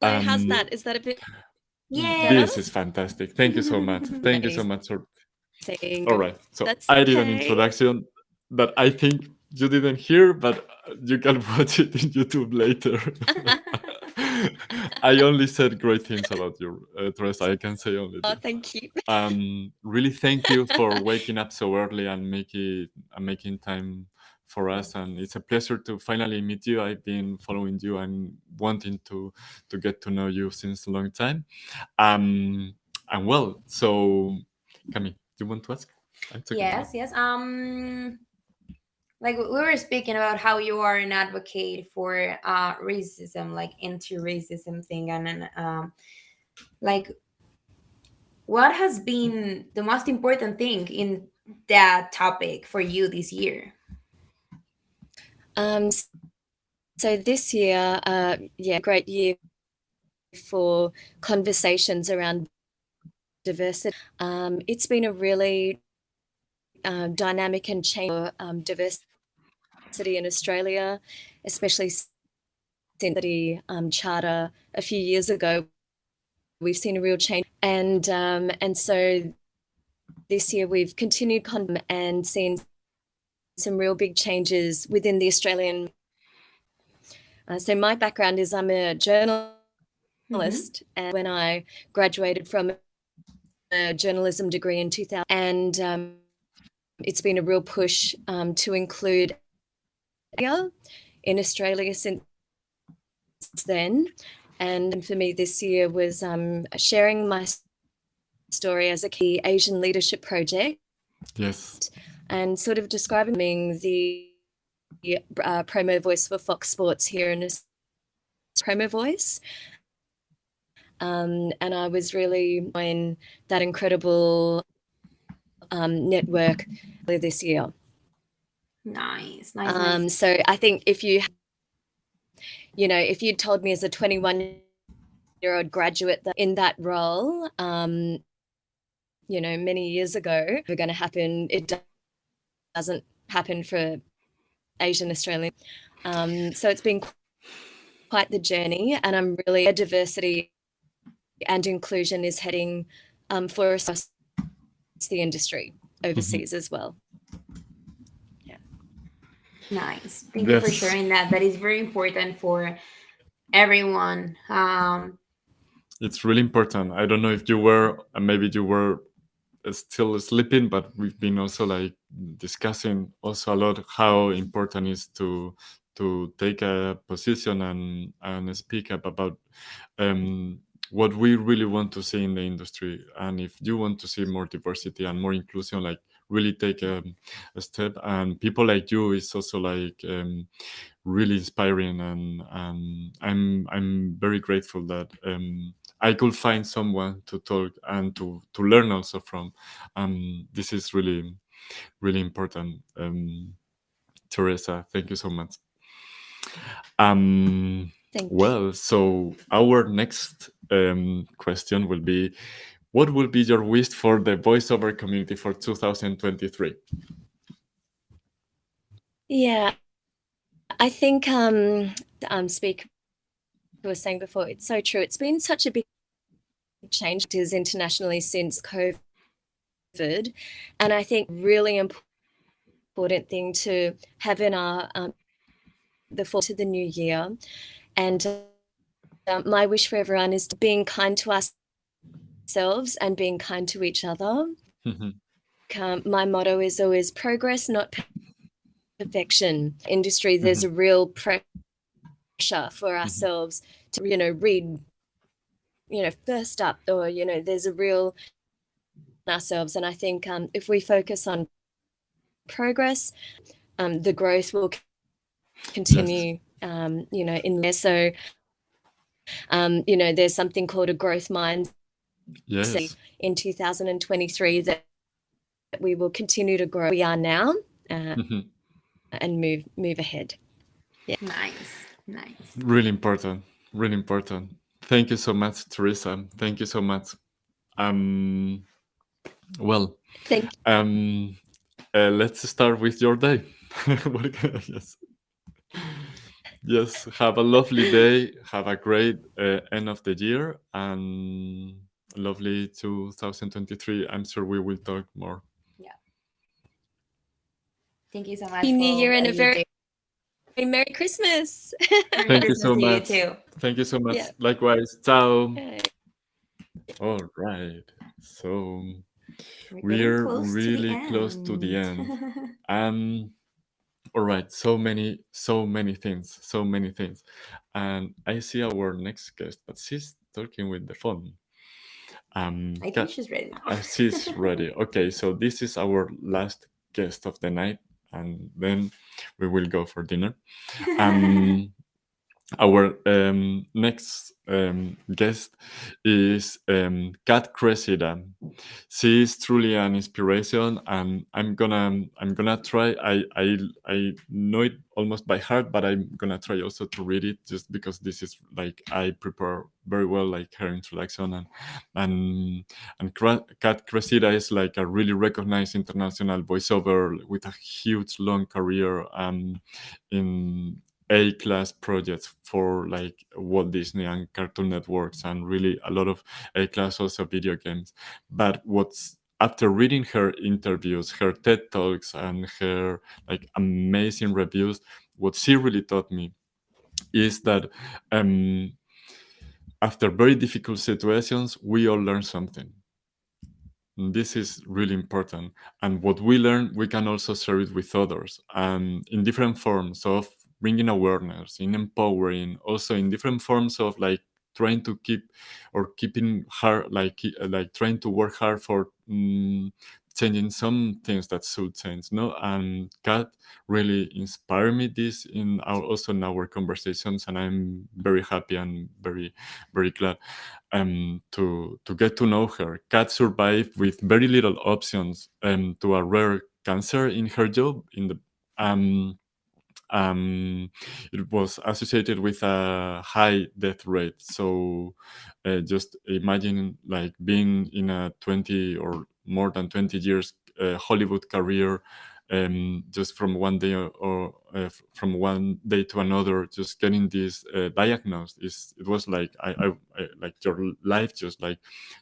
Hello, how's that? Is that a bit? Yeah. This is fantastic. Thank you so much. Thank you so much. All right. So That's I did an okay. introduction that I think you didn't hear, but you can watch it in YouTube later. I only said great things about you, Teresa. I can say only. Oh, thank you. Really, thank you for waking up so early and making time for us. And it's a pleasure to finally meet you. I've been following you and wanting to get to know you since a long time. And well, so Camille, do you want to ask? Yes. Like we were speaking about how you are an advocate for racism, like anti-racism thing, and like what has been the most important thing in that topic for you this year? So this year, great year for conversations around diversity. It's been a really dynamic and change diversity in Australia, especially since the charter a few years ago. We've seen a real change, and so this year we've continued and seen some real big changes within the Australian. So my background is I'm a journalist, and when I graduated from a journalism degree in 2000, and it's been a real push to include in Australia since then. And for me this year was sharing my story as a key Asian leadership project. Yes. And sort of describing the promo voice for Fox Sports here in promo voice. And I was really in that incredible network this year. Nice. So I think if you told me as a 21-year-old graduate that in that role, many years ago, we're going to happen. It doesn't happen for Asian Australian. So it's been quite the journey, and I'm really diversity and inclusion is heading for us the industry overseas as well. Yeah. Nice. Thank you for sharing that. That is very important for everyone. It's really important. I don't know if you were, maybe you were still sleeping, but we've been also like discussing also a lot how important it is to take a position and speak up about what we really want to see in the industry. And if you want to see more diversity and more inclusion, like really take a step. And people like you is also like really inspiring, and I'm very grateful that I could find someone to talk and to learn also from. This is really, really important. Teresa, thank you so much. Well, so our next question will be, what will be your wish for the voiceover community for 2023? Yeah, I think speak was saying before, it's so true. It's been such a big change internationally since COVID, and I think really important thing to have in our to the new year. And my wish for everyone is being kind to ourselves and being kind to each other. My motto is always progress, not perfection. Industry, there's a real pressure for ourselves to, read, first up, or, there's a real ourselves. And I think if we focus on progress, the growth will continue, in there. So, there's something called a growth mindset in 2023 that we will continue to grow. We are now and move ahead. Yeah. Nice. Really important. Really important. Thank you so much, Teresa. Thank you so much. Well, let's start with your day. Yes, have a lovely day. Have a great end of the year and lovely 2023. I'm sure we will talk more. Yeah. Thank you so much. Happy New Year and a very Merry Christmas. Thank you so much. Thank you so much. Yeah. Likewise. Ciao. Okay. All right. So we're really close to the end. All right. So many things. And I see our next guest, but she's talking with the phone. I think she's ready now. She's ready. Okay. So this is our last guest of the night, and then we will go for dinner. our next guest is Kat Cressida. She is truly an inspiration, and I'm gonna try. I know it almost by heart, but I'm gonna try also to read it, just because this is like I prepare very well, like her introduction, and Kat Cressida is like a really recognized international voiceover with a huge long career in A-class projects for like Walt Disney and Cartoon Networks, and really a lot of A-class also video games. But what's after reading her interviews, her TED Talks, and her like amazing reviews, what she really taught me is that after very difficult situations, we all learn something. And this is really important. And what we learn, we can also share it with others, and in different forms of bringing awareness, in empowering, also in different forms of like trying to keeping hard, like trying to work hard for changing some things that should change. No, and Kat really inspired me this also in our conversations, and I'm very happy and very glad to get to know her. Kat survived with very little options to a rare cancer in her job. It was associated with a high death rate. So just imagine like being in a 20 or more than 20 years Hollywood career, just from one day from one day to another, just getting this diagnosed. It was like I like your life just like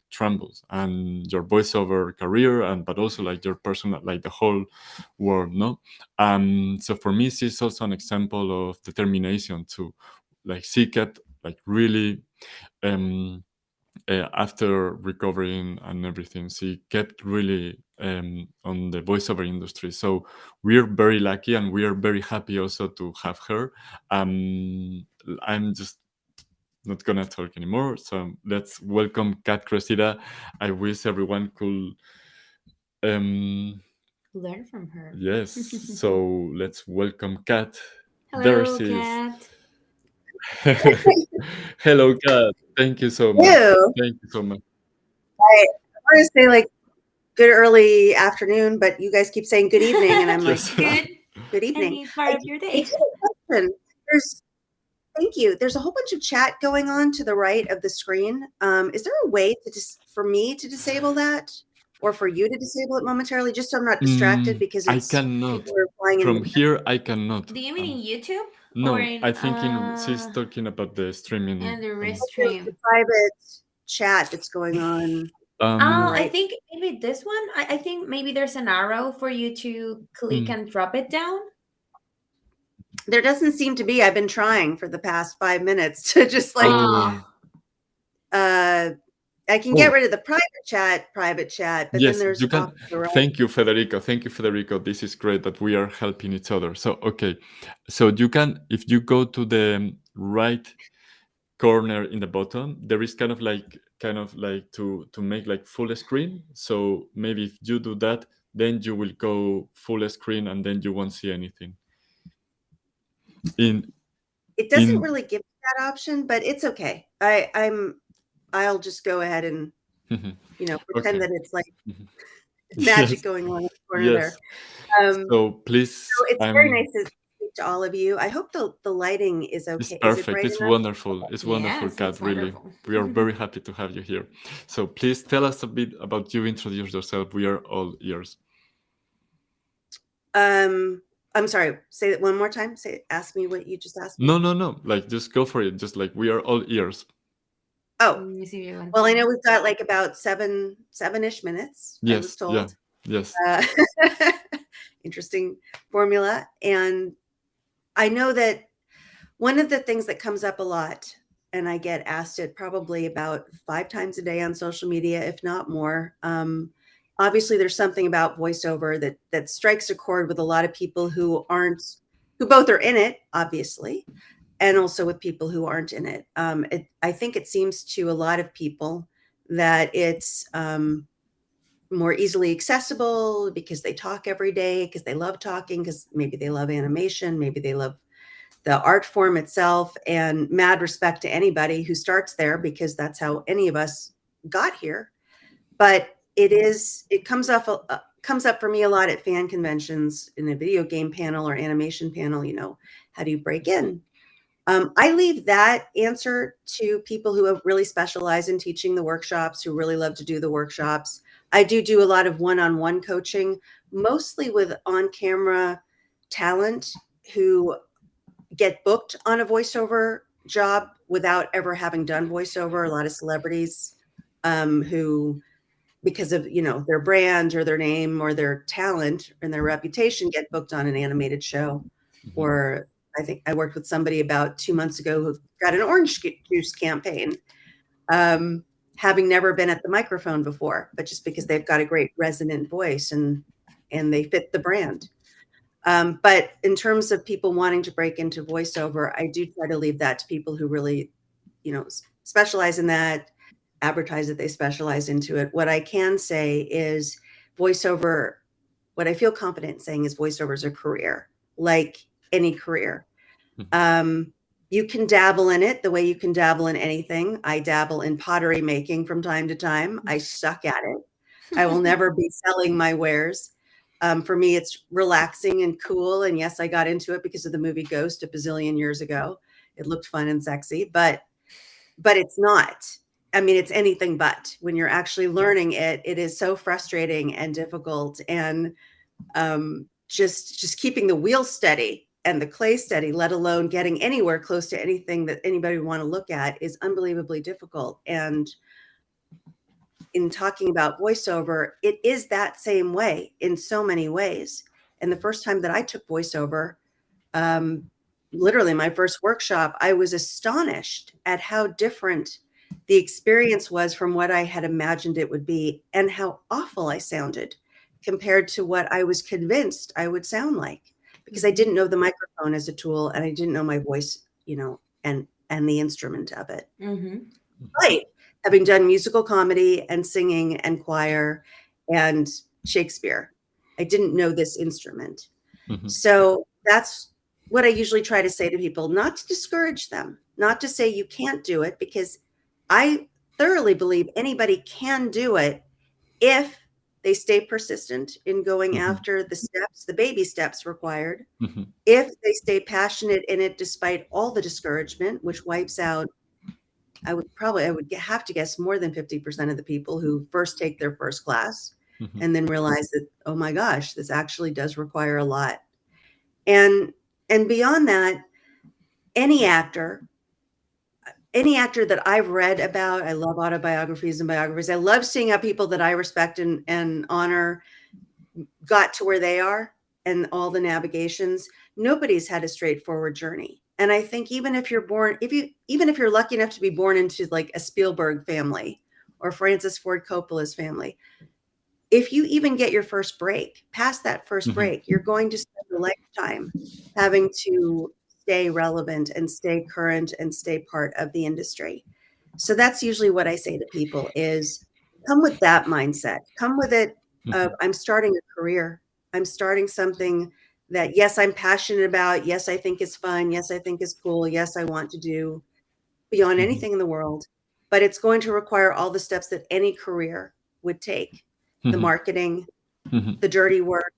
trembles, and your voiceover career, and but also like your personal, like the whole world. No, so for me, she's also an example of determination too. Like she kept like really after recovering and everything, she kept really on the voiceover industry. So we're very lucky, and we are very happy also to have her. I'm just not gonna talk anymore. So let's welcome Kat Cressida. I wish everyone could learn from her. Yes. So let's welcome Kat. Hello, Kat. Hello, Kat. Thank you so much. Ew. Thank you so much. I want to say like good early afternoon, but you guys keep saying good evening, and I'm Yes. like, good evening. Any part of your day. I did a question. Thank you. There's a whole bunch of chat going on to the right of the screen. Is there a way for me to disable that, or for you to disable it momentarily, just so I'm not distracted? Because I cannot. people are flying From in. here, I cannot. Do you mean in YouTube? No, or in, I think she's talking about the streaming. and the wrist There's stream. the private chat that's going on. I think maybe this one. I think maybe there's an arrow for you to click and drop it down. There doesn't seem to be. I've been trying for the past 5 minutes to just like I can get rid of the private chat, but yes, then there's you can. Thank you, Federico. Thank you, Federico. This is great that we are helping each other. So okay, so you can, if you go to the right corner in the bottom, there is kind of like to make like full screen. So maybe if you do that, then you will go full screen, and then you won't see anything. It doesn't really give me that option, but it's okay. I'll just go ahead and pretend that it's like magic going on in the corner there. So please. So it's very nice to speak to all of you. I hope the lighting is okay. It's perfect. It's wonderful. It's wonderful, Yes, Kat. it's Really, wonderful. we are very happy to have you here. So please tell us a bit about you. Introduce yourself. We are all ears. I'm sorry. Say that one more time. Ask me what you just asked me. No. Like just go for it. Just like we are all ears. Oh, well, I know we've got like about seven-ish minutes. Yes. I was told. Yeah. Yes. Interesting formula. And I know that one of the things that comes up a lot, and I get asked it probably about 5 times a day on social media, if not more. Obviously, there's something about voiceover that strikes a chord with a lot of people who both are in it, obviously, and also with people who aren't in it. I think it seems to a lot of people that it's more easily accessible because they talk every day, because they love talking, because maybe they love animation, maybe they love the art form itself, and mad respect to anybody who starts there, because that's how any of us got here. But it comes up for me a lot at fan conventions, in a video game panel or animation panel. How do you break in? I leave that answer to people who have really specialized in teaching the workshops, who really love to do the workshops. I do a lot of one-on-one coaching, mostly with on-camera talent who get booked on a voiceover job without ever having done voiceover. A lot of celebrities who, because of their brand or their name or their talent and their reputation, get booked on an animated show. Or I think I worked with somebody about 2 months ago who got an orange juice campaign, having never been at the microphone before, but just because they've got a great resonant voice and they fit the brand. But in terms of people wanting to break into voiceover, I do try to leave that to people who really, specialize in that, advertise that they specialize into it. What I can say is voiceover, what I feel confident saying is voiceover is a career, like any career. You can dabble in it the way you can dabble in anything. I dabble in pottery making from time to time. I suck at it. I will never be selling my wares. For me, it's relaxing and cool. And yes, I got into it because of the movie Ghost a bazillion years ago. It looked fun and sexy, but it's not. I mean, it's anything but. When you're actually learning it, it is so frustrating and difficult. And just keeping the wheel steady and the clay steady, let alone getting anywhere close to anything that anybody would want to look at, is unbelievably difficult. And in talking about voiceover, it is that same way in so many ways. And the first time that I took voiceover, literally my first workshop, I was astonished at how different the experience was from what I had imagined it would be, and how awful I sounded compared to what I was convinced I would sound like, because I didn't know the microphone as a tool, and I didn't know my voice, and the instrument of it. Right. Having done musical comedy and singing and choir and Shakespeare, I didn't know this instrument. So that's what I usually try to say to people, not to discourage them, not to say you can't do it, because I thoroughly believe anybody can do it if they stay persistent in going after the steps, the baby steps required. If they stay passionate in it despite all the discouragement, which wipes out, I would have to guess, more than 50% of the people who first take their first class and then realize that, oh my gosh, this actually does require a lot. And beyond that, any actor that I've read about, I love autobiographies and biographies. I love seeing how people that I respect and honor got to where they are, and all the navigations. Nobody's had a straightforward journey. And I think even if you're lucky enough to be born into like a Spielberg family or Francis Ford Coppola's family, if you even get your first break, past that first break, you're going to spend a lifetime having to stay relevant and stay current and stay part of the industry. So that's usually what I say to people is, come with that mindset. Come with it. I'm starting a career. I'm starting something that, yes, I'm passionate about. Yes, I think is fun. Yes, I think is cool. Yes, I want to do beyond anything in the world. But it's going to require all the steps that any career would take. The marketing, the dirty work,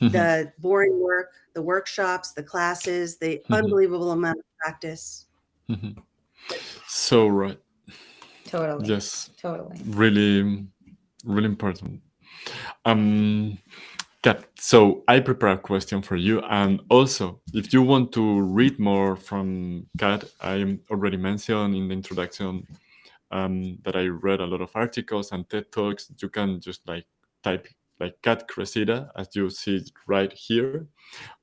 the boring work, the workshops, the classes, the unbelievable amount of practice. So right. Totally. Yes. Totally. Really, really important. Kat, so I prepared a question for you, and also if you want to read more from Kat, I already mentioned in the introduction that I read a lot of articles and TED Talks. You can just like type like Kat Cressida, as you see it right here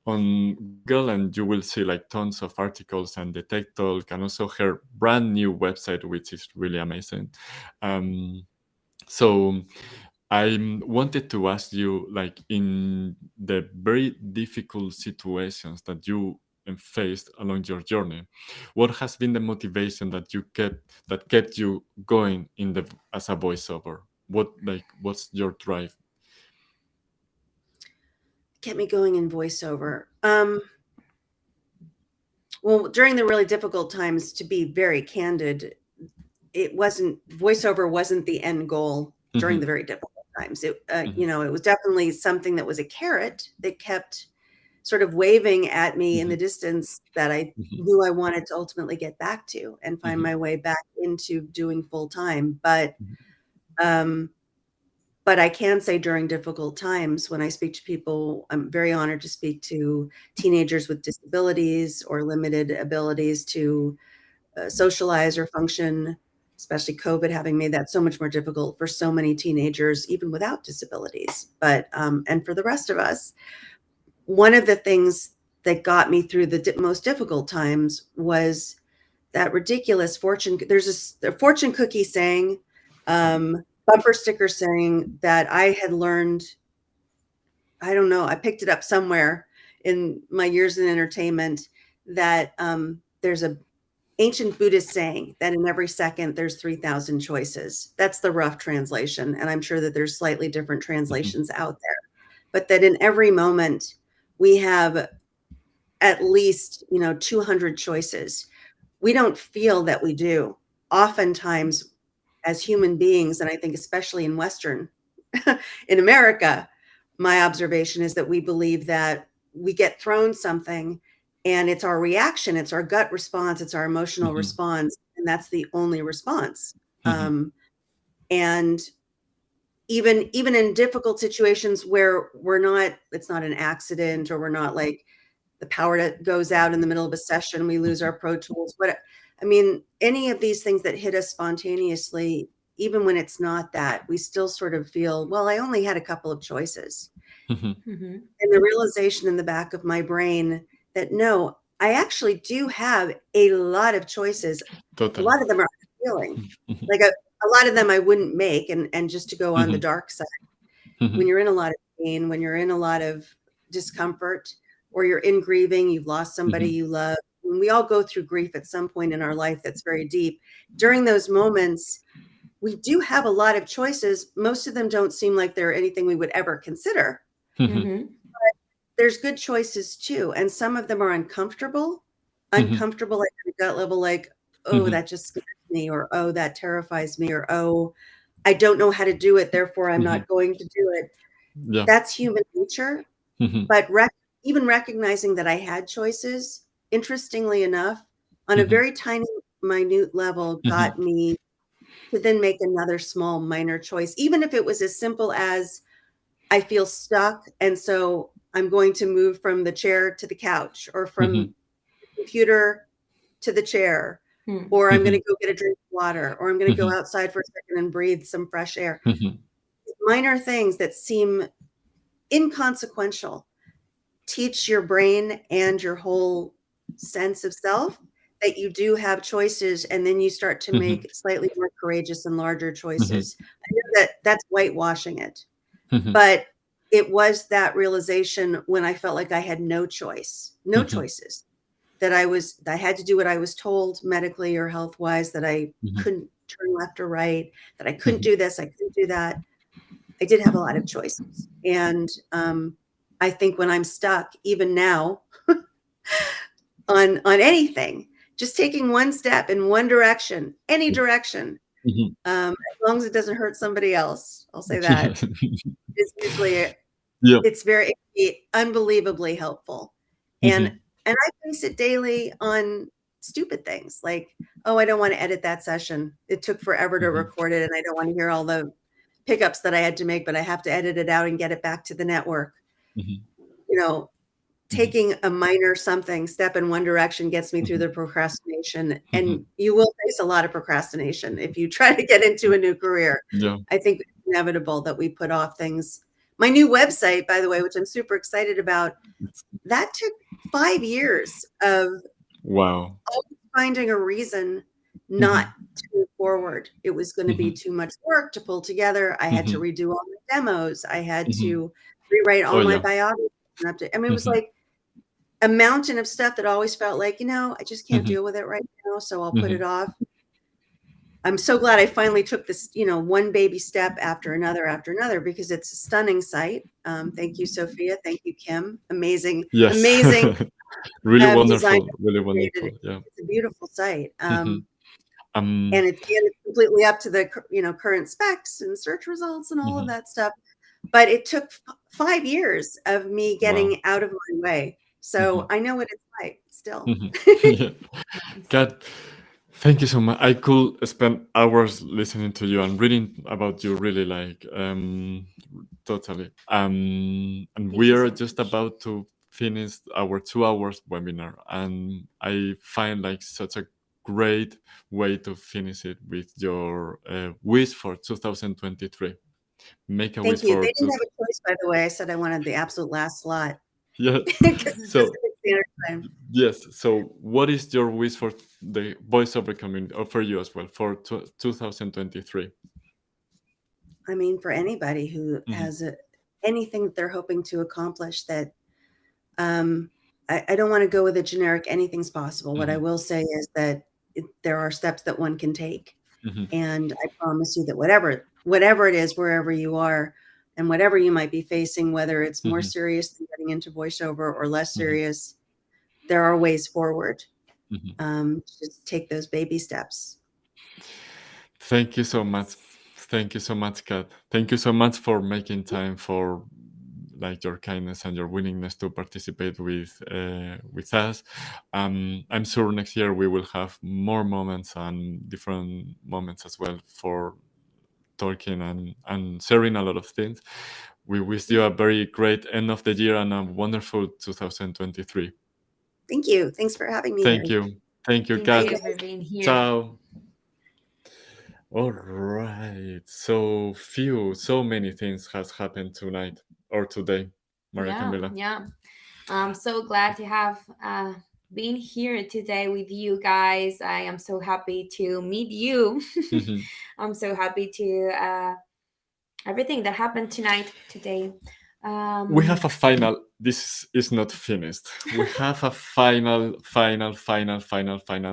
on Google, and you will see like tons of articles and the TED Talk, and also her brand new website, which is really amazing. So I wanted to ask you, like, in the very difficult situations that you faced along your journey, what has been the motivation that kept you going as a voiceover? What's your drive? Kept me going in voiceover. Well, during the really difficult times, to be very candid, voiceover wasn't the end goal during the very difficult times. It was definitely something that was a carrot that kept sort of waving at me in the distance that I knew I wanted to ultimately get back to and find my way back into doing full time. But I can say during difficult times, when I speak to people, I'm very honored to speak to teenagers with disabilities or limited abilities to socialize or function, especially COVID having made that so much more difficult for so many teenagers, even without disabilities. But, and for the rest of us, one of the things that got me through the most difficult times was that ridiculous there's a fortune cookie saying, bumper sticker saying that I had learned, I don't know, I picked it up somewhere in my years in entertainment, that there's a ancient Buddhist saying that in every second there's 3,000 choices. That's the rough translation. And I'm sure that there's slightly different translations out there, but that in every moment we have at least, 200 choices. We don't feel that we do. Oftentimes as human beings, and I think especially in in America, my observation is that we believe that we get thrown something and it's our reaction, it's our gut response, it's our emotional response, and that's the only response. And even in difficult situations where it's not an accident, or we're not like the power that goes out in the middle of a session, we lose our Pro Tools. But I mean, any of these things that hit us spontaneously, even when it's not that, we still sort of feel, well, I only had a couple of choices. And the realization in the back of my brain that no, I actually do have a lot of choices. Totally. A lot of them are feeling like a lot of them I wouldn't make. And just to go on the dark side, when you're in a lot of pain, when you're in a lot of discomfort, or you're in grieving, you've lost somebody you love. And we all go through grief at some point in our life that's very deep. During those moments, we do have a lot of choices. Most of them don't seem like they're anything we would ever consider. But there's good choices too. And some of them are uncomfortable like at the gut level, like, oh, that just scares me, or oh, that terrifies me, or oh, I don't know how to do it, therefore I'm not going to do it. Yeah. That's human nature. But even recognizing that I had choices, interestingly enough, on a very tiny, minute level, got me to then make another small, minor choice, even if it was as simple as I feel stuck, and so I'm going to move from the chair to the couch, or from the computer to the chair, or I'm going to go get a drink of water, or I'm going to go outside for a second and breathe some fresh air. Minor things that seem inconsequential teach your brain and your whole sense of self that you do have choices, and then you start to make slightly more courageous and larger choices. I know that's whitewashing it, but it was that realization when I felt like I had no choices, that I had to do what I was told medically or health-wise, that I couldn't turn left or right, that I couldn't do this, I couldn't do that. I did have a lot of choices. And I think when I'm stuck, even now, on anything, just taking one step in one direction, any direction, as long as it doesn't hurt somebody else, I'll say that, is usually it's unbelievably helpful. And I face it daily on stupid things like, oh, I don't want to edit that session. It took forever to record it, and I don't want to hear all the pickups that I had to make, but I have to edit it out and get it back to the network. Taking a minor step in one direction gets me through the procrastination. And you will face a lot of procrastination if you try to get into a new career. I think it's inevitable that we put off things. My new website, by the way, which I'm super excited about, that took 5 years of always finding a reason not to move forward. It was going to be too much work to pull together. I had to redo all my demos. I had to rewrite all my biography. I mean, it was like a mountain of stuff that always felt like, I just can't deal with it right now, so I'll put it off. I'm so glad I finally took this, one baby step after another, because it's a stunning site. Thank you, Sophia. Thank you, Kim. Amazing, amazing really designed wonderful, it, really created wonderful. it. Yeah. It's a beautiful site. Mhm. And it's completely up to the current specs and search results and all of that stuff. But it took 5 years of me getting out of my way. So I know what it's like still. Yeah. Kat, thank you so much. I could spend hours listening to you and reading about you, really, like, totally. And we are just about to finish our 2 hours webinar, and I find like such a great way to finish it with your wish for 2023. Make a wish Thank you. for They didn't have a choice, by the way. I said I wanted the absolute last slot. yeah. Because So Pacific Standard Time. yes. So what is your wish for the voiceover community, or for you as well, for 2023? I mean, for anybody who has anything that they're hoping to accomplish, that I don't want to go with a generic anything's possible. What I will say is that there are steps that one can take. And I promise you that whatever it is, wherever you are, and whatever you might be facing, whether it's more serious than getting into voiceover or less serious, there are ways forward. Just take those baby steps. Thank you so much. Thank you so much, Kat. Thank you so much for making time, for like your kindness and your willingness to participate with us. I'm sure next year we will have more moments and different moments as well for talking and sharing a lot of things. We wish you a very great end of the year and a wonderful 2023. Thank you. Thanks for having me Thank here. you. Thank you, Thank Kat. you for being here. Ciao. All right. So many things has happened tonight or today, Maria Camila. Yeah. I'm so glad to have been here today with you guys. I am so happy to meet you. I'm so happy to everything that happened today. We have a final. This is not finished. We have a final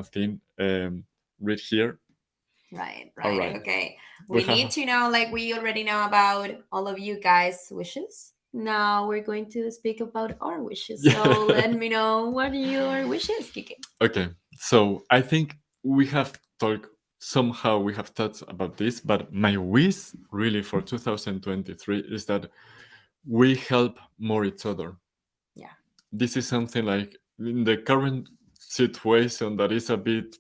thing right here. Right. All right. Okay. We need to know, like we already know about all of you guys' wishes. Now we're going to speak about our wishes. So let me know what are your wishes, Kike. Okay. So I think we have touched about this, but my wish really for 2023 is that we help more each other. Yeah. This is something like in the current situation that is a bit,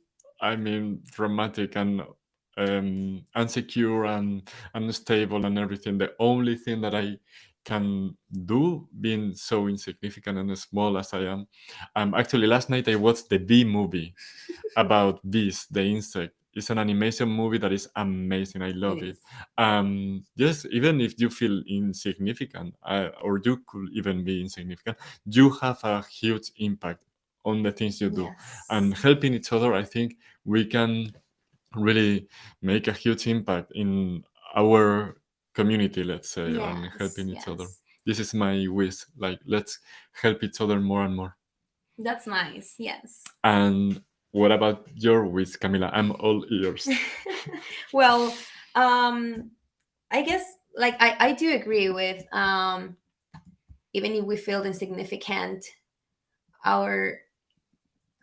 dramatic and unsecure and unstable and everything. The only thing that I can do, being so insignificant and small as I am, actually last night I watched the bee movie about bees, the insect. It's an animation movie that is amazing. I love it. Just even if you feel insignificant, or you could even be insignificant, you have a huge impact on the things you do. And helping each other, I think we can really make a huge impact in our community, let's say, on helping each other. This is my wish. Like, let's help each other more and more. That's nice. Yes. And what about your wish, Camila? I'm all ears. Well, I guess like I do agree with even if we feel insignificant,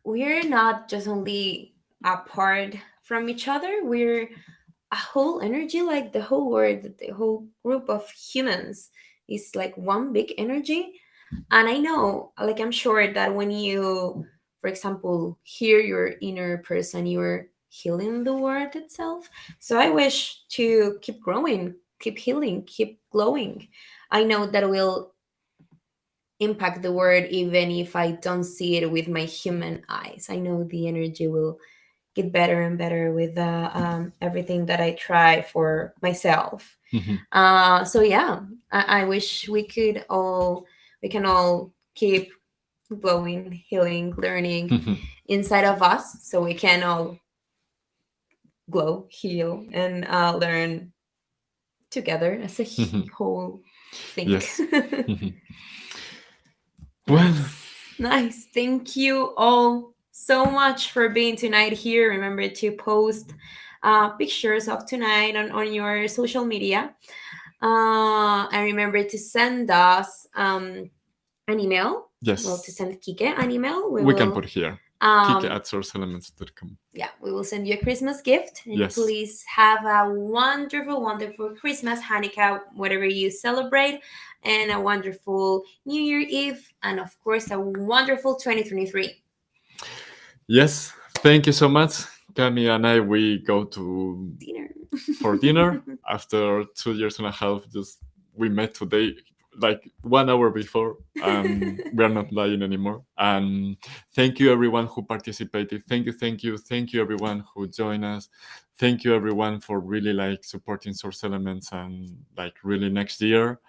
we're not just only apart from each other, we're a whole energy, like the whole world, the whole group of humans is like one big energy. And I know, like I'm sure that when you, for example, hear your inner person, you're healing the world itself. So I wish to keep growing, keep healing, keep glowing. I know that will impact the world even if I don't see it with my human eyes. I know the energy will get better and better with everything that I try for myself. So yeah, I wish we can all keep glowing, healing, learning inside of us, so we can all glow, heal, and learn together as a whole thing. Yes. Well, nice. Thank you all so much for being tonight here. Remember to post pictures of tonight on your social media. And remember to send us an email. Yes. Well, to send Kike an email. We can put here. Kike@sourceelements.com. Yeah, we will send you a Christmas gift. And Yes. please have a wonderful, wonderful Christmas, Hanukkah, whatever you celebrate, and a wonderful New Year Eve, and of course, a wonderful 2023. Yes, thank you so much. Cami and I, we go to dinner for dinner after 2 years and a half. Just we met today, like 1 hour before, and we are not lying anymore. And thank you everyone who participated. Thank you everyone who joined us. Thank you everyone for really like supporting Source Elements, and like really next year,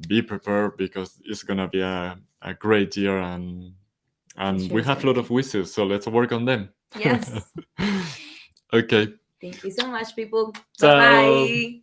be prepared because it's gonna be a great year, and Sure we it's have a gonna lot of wishes, so let's work on them. Yes. Okay. Thank you so much, people. Ciao. Bye-bye.